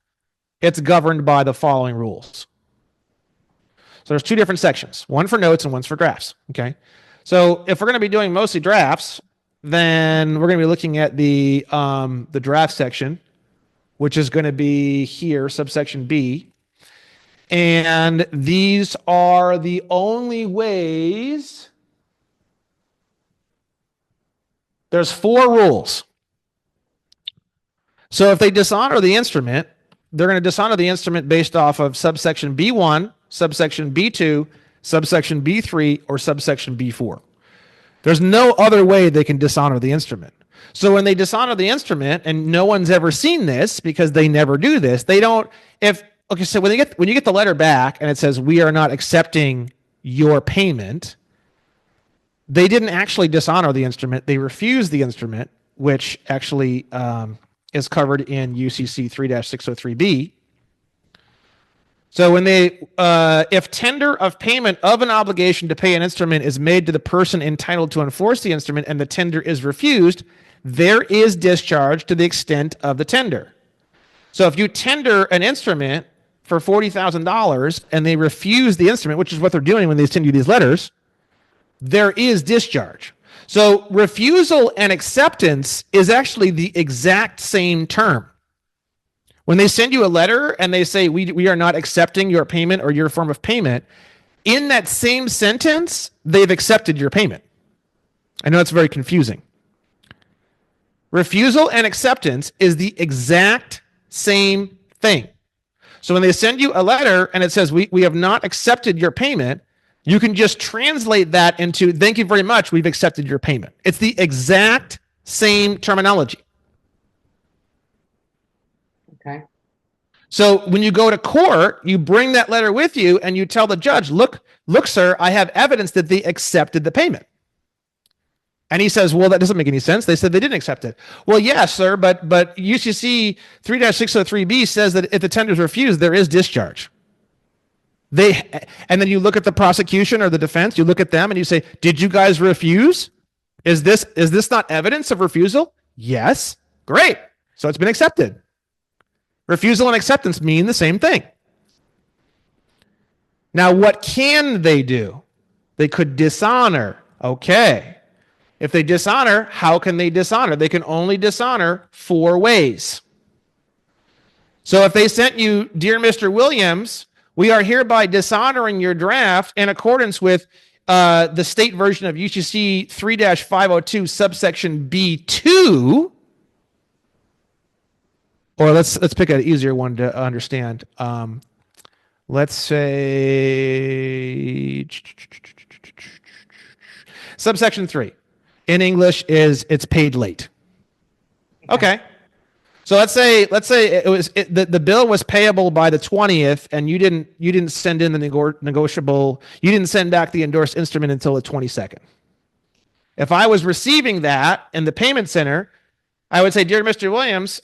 it's governed by the following rules. So there's 2 different sections, one for notes and one's for drafts. Okay. So if we're going to be doing mostly drafts, then we're going to be looking at the draft section, which is going to be here, subsection B. And these are the only ways. There's 4 rules. So if they dishonor the instrument, they're going to dishonor the instrument based off of subsection B1, subsection B2, subsection B3, or subsection B4. There's no other way they can dishonor the instrument. So when they dishonor the instrument, and no one's ever seen this because they never do this, they don't, so when you get the letter back and it says, we are not accepting your payment, they didn't actually dishonor the instrument. They refused the instrument, which actually is covered in UCC 3-603B. So when if tender of payment of an obligation to pay an instrument is made to the person entitled to enforce the instrument and the tender is refused, there is discharge to the extent of the tender. So if you tender an instrument for $40,000 and they refuse the instrument, which is what they're doing when they send you these letters, there is discharge. So refusal and acceptance is actually the exact same term. When they send you a letter and they say, we are not accepting your payment or your form of payment, in that same sentence, they've accepted your payment. I know it's very confusing. Refusal and acceptance is the exact same thing. So when they send you a letter and it says, we have not accepted your payment, you can just translate that into, thank you very much, we've accepted your payment. It's the exact same terminology.
Okay.
So when you go to court, you bring that letter with you and you tell the judge, look, sir, I have evidence that they accepted the payment. And he says, well, that doesn't make any sense. They said they didn't accept it. Well, yes, sir, but UCC 3-603B says that if the tender is refused, there is discharge. And then you look at the prosecution or the defense, you look at them and you say, did you guys refuse? Is this not evidence of refusal? Yes. Great. So it's been accepted. Refusal and acceptance mean the same thing. Now, what can they do? They could dishonor. Okay. If they dishonor, how can they dishonor? They can only dishonor 4 ways. So if they sent you, dear Mr. Williams, we are hereby dishonoring your draft in accordance with the state version of UCC 3-502 subsection B2, or let's pick an easier one to understand. Let's say subsection 3 in English is it's paid late. Okay. So let's say the bill was payable by the 20th and you didn't send in the negotiable, you didn't send back the endorsed instrument until the 22nd. If I was receiving that in the payment center, I would say, dear Mr. Williams,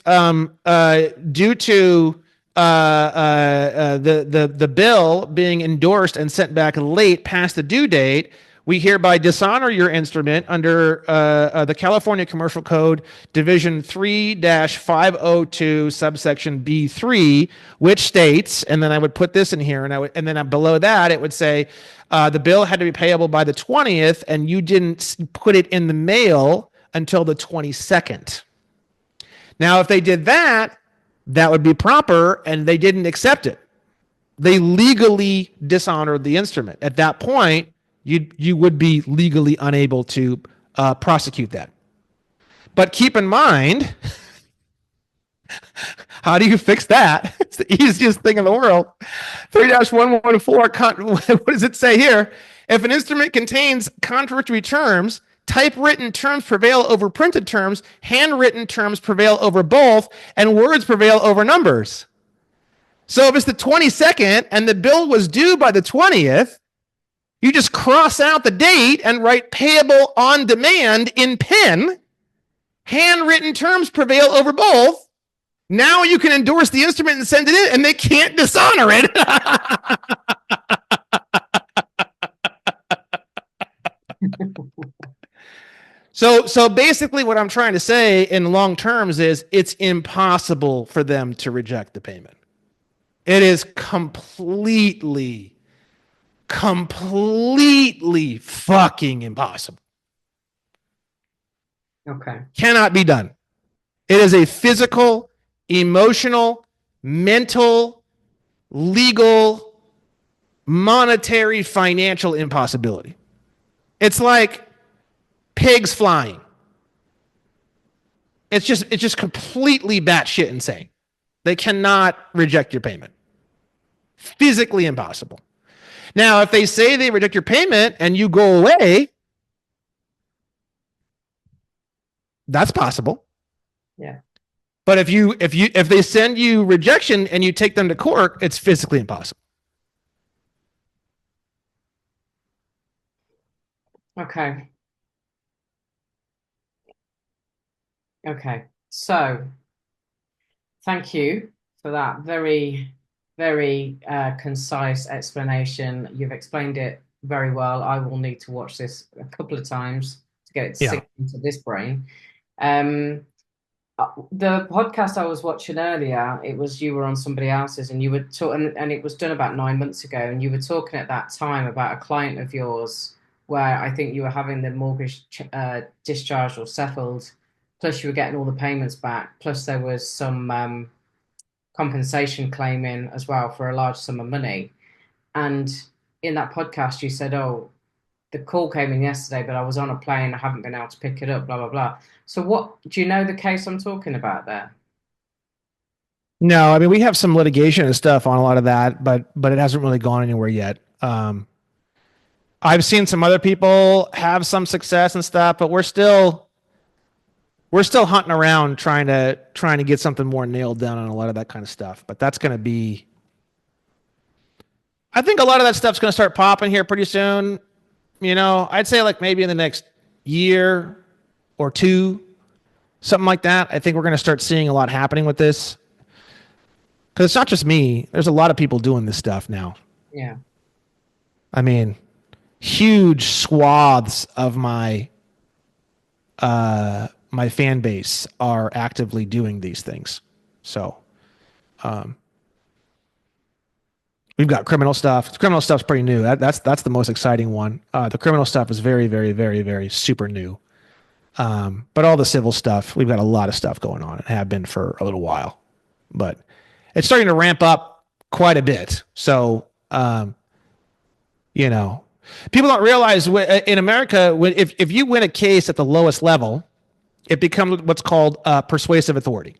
due to the bill being endorsed and sent back late past the due date, we hereby dishonor your instrument under the California Commercial Code, Division 3-502, subsection B3, which states, and then I would put this in here, and then below that it would say the bill had to be payable by the 20th, and you didn't put it in the mail until the 22nd. Now, if they did that, that would be proper, and they didn't accept it. They legally dishonored the instrument. At that point, you would be legally unable to prosecute that. But keep in mind, how do you fix that? It's the easiest thing in the world. 3-114, what does it say here? If an instrument contains contradictory terms, typewritten terms prevail over printed terms, handwritten terms prevail over both, and words prevail over numbers. So if it's the 22nd and the bill was due by the 20th, you just cross out the date and write payable on demand in pen. Handwritten terms prevail over both. Now you can endorse the instrument and send it in, and they can't dishonor it. So basically what I'm trying to say in long terms is it's impossible for them to reject the payment. It is completely fucking impossible.
Okay.
Cannot be done. It is a physical, emotional, mental, legal, monetary, financial impossibility. It's like pigs flying. It's just completely batshit insane. They cannot reject your payment. Physically impossible. Now, if they say they reject your payment and you go away, that's possible.
Yeah.
But if they send you rejection and you take them to court, it's physically impossible.
Okay. Okay. So, thank you for that very, very concise explanation. You've explained it very well. I will need to watch this a couple of times to get it synced into this brain. The podcast I was watching earlier, you were on somebody else's, and you were talking, and it was done about 9 months ago, and you were talking at that time about a client of yours where I think you were having the mortgage discharged or settled, plus you were getting all the payments back, plus there was some compensation claim in as well for a large sum of money. And in that podcast, you said, oh, the call came in yesterday, but I was on a plane, I haven't been able to pick it up, blah, blah, blah. So what, do you know the case I'm talking about there?
No, I mean, we have some litigation and stuff on a lot of that, but it hasn't really gone anywhere yet. I've seen some other people have some success and stuff, but we're still hunting around trying to get something more nailed down on a lot of that kind of stuff. But that's going to be, I think a lot of that stuff's going to start popping here pretty soon. You know, I'd say like maybe in the next year or two, something like that. I think we're going to start seeing a lot happening with this. Because it's not just me. There's a lot of people doing this stuff now.
Yeah.
I mean, huge swaths of my my fan base are actively doing these things. So we've got criminal stuff. The criminal stuff's pretty new. That's the most exciting one. The criminal stuff is very, very, very, very super new. But all the civil stuff, we've got a lot of stuff going on and have been for a little while. But it's starting to ramp up quite a bit. So, you know, people don't realize in America, if you win a case at the lowest level, it becomes what's called persuasive authority.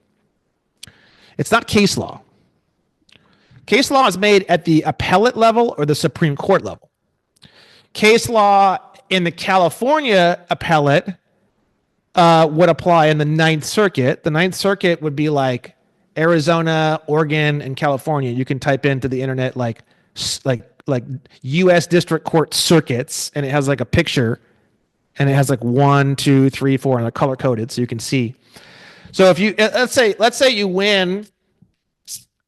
It's not case law. Case law is made at the appellate level or the Supreme Court level. Case law in the California appellate would apply in the Ninth Circuit. The Ninth Circuit would be like Arizona, Oregon, and California. You can type into the internet like U.S. District Court circuits, and it has like a picture, and it has like 1, 2, 3, 4, and they're color coded so you can see. So if you let's say you win,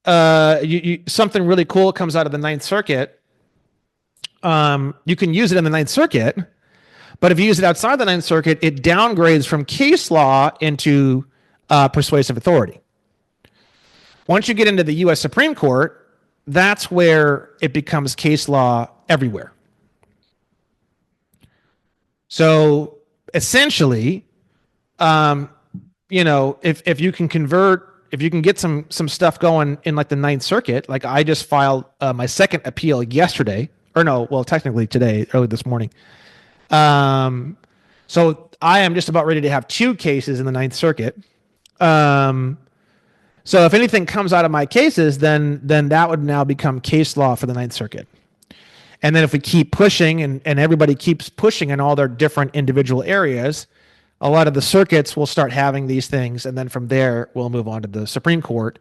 something really cool comes out of the Ninth Circuit. You can use it in the Ninth Circuit, but if you use it outside the Ninth Circuit, it downgrades from case law into persuasive authority. Once you get into the U.S. Supreme Court, that's where it becomes case law everywhere. So essentially, if you can get some stuff going in like the Ninth Circuit, like I just filed my second appeal yesterday, or no, well, technically today, early this morning. So I am just about ready to have 2 cases in the Ninth Circuit. So if anything comes out of my cases, then that would now become case law for the Ninth Circuit. And then if we keep pushing and everybody keeps pushing in all their different individual areas, a lot of the circuits will start having these things. And then from there, we'll move on to the Supreme Court.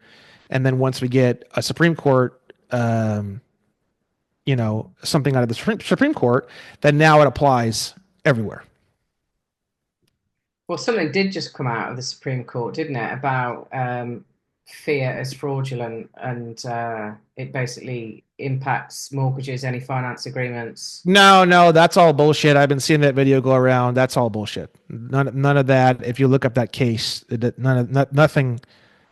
And then once we get a Supreme Court, something out of the Supreme Court, then now it applies everywhere.
Well, something did just come out of the Supreme Court, didn't it, about fiat as fraudulent, and it basically impacts mortgages, any finance agreements.
No, that's all bullshit. I've been seeing that video go around. That's all bullshit. None of that. If you look up that case, nothing.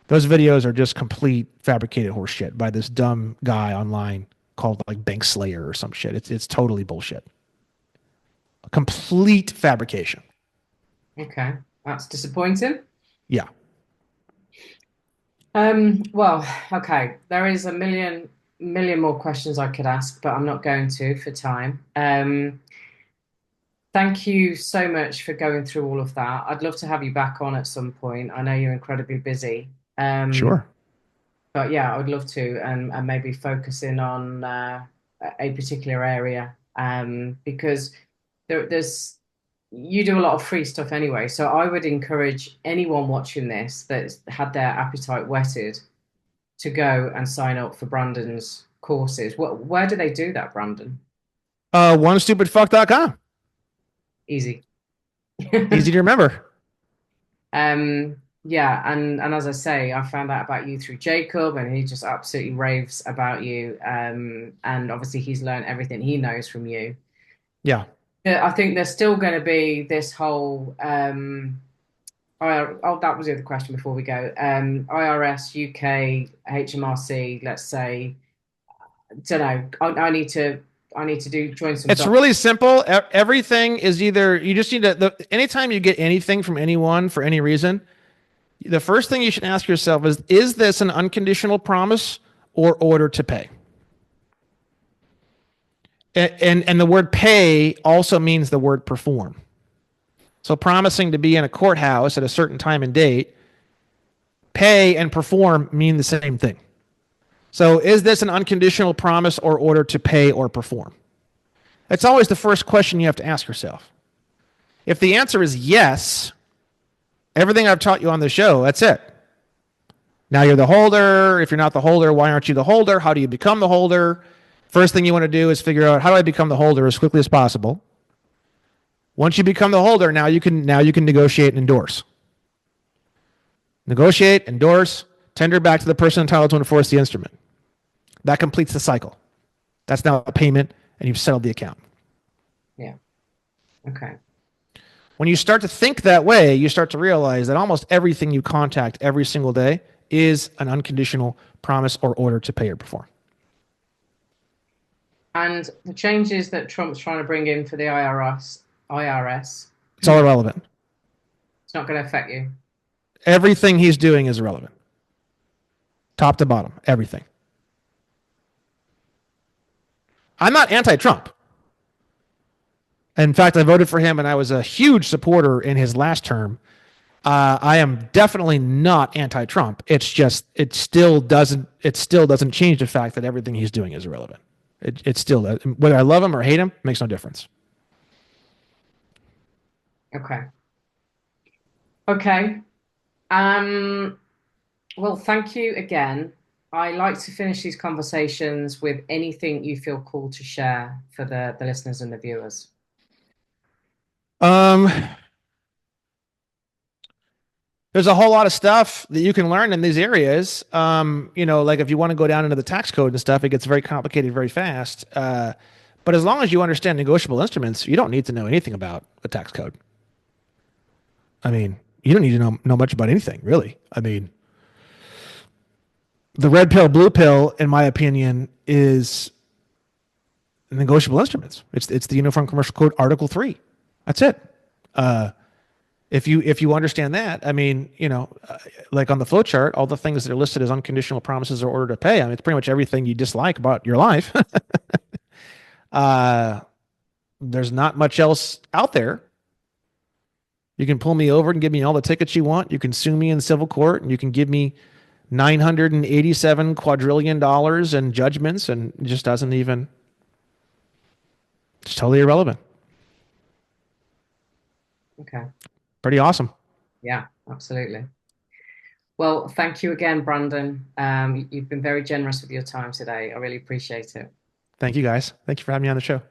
Those videos are just complete fabricated horseshit by this dumb guy online called like Bank Slayer or some shit. It's totally bullshit. A complete fabrication.
Okay, that's disappointing.
Yeah.
Well, okay. There is a million more questions I could ask, but I'm not going to for time. Thank you so much for going through all of that. I'd love to have you back on at some point. I know you're incredibly busy.
Sure.
But yeah, I would love to, and maybe focus in on a particular area, because there's you do a lot of free stuff anyway. So I would encourage anyone watching this that's had their appetite whetted to go and sign up for Brandon's courses. Where do they do that, Brandon?
OneStupidFuck.com.
Easy.
Easy to remember.
Yeah, and as I say, I found out about you through Jacob, and he just absolutely raves about you. And obviously he's learned everything he knows from you.
Yeah.
I think there's still going to be this whole that was the other question before we go. IRS, UK, HMRC, let's say. Don't know. I need to join some.
It's really simple. Everything is either you just need to. Anytime you get anything from anyone for any reason, the first thing you should ask yourself is this an unconditional promise or order to pay? And the word pay also means the word perform. So promising to be in a courthouse at a certain time and date, pay and perform mean the same thing. So is this an unconditional promise or order to pay or perform? That's always the first question you have to ask yourself. If the answer is yes, everything I've taught you on the show, that's it. Now you're the holder. If you're not the holder, why aren't you the holder? How do you become the holder? First thing you want to do is figure out, how do I become the holder as quickly as possible? Once you become the holder, now you can negotiate and endorse. Negotiate, endorse, tender back to the person entitled to enforce the instrument. That completes the cycle. That's now a payment, and you've settled the account.
Yeah. Okay.
When you start to think that way, you start to realize that almost everything you contact every single day is an unconditional promise or order to pay or perform.
And the changes that Trump's trying to bring in for the IRS,
it's all irrelevant.
It's not going to affect you.
Everything he's doing is irrelevant. Top to bottom, everything. I'm not anti-Trump. In fact, I voted for him and I was a huge supporter in his last term. I am definitely not anti-Trump. It's just it still doesn't change the fact that everything he's doing is irrelevant. It still, whether I love him or hate him, makes no difference.
Okay. Okay. Well, thank you again. I like to finish these conversations with anything you feel called to share for the listeners and the viewers.
Um, there's a whole lot of stuff that you can learn in these areas. Like if you want to go down into the tax code and stuff, it gets very complicated very fast. But as long as you understand negotiable instruments, you don't need to know anything about the tax code. I mean, you don't need to know much about anything, really. I mean, the red pill, blue pill, in my opinion, is negotiable instruments. It's the Uniform Commercial Code Article 3. That's it. Uh, if you understand that, I mean, like on the flow chart, all the things that are listed as unconditional promises or order to pay. I mean, it's pretty much everything you dislike about your life. uh, there's not much else out there. You can pull me over and give me all the tickets you want. You can sue me in civil court, and you can give me $987 quadrillion in judgments, and it just doesn't even. It's totally irrelevant.
Okay.
Pretty awesome.
Yeah, absolutely. Well, thank you again, Brandon. You've been very generous with your time today. I really appreciate it.
Thank you guys. Thank you for having me on the show.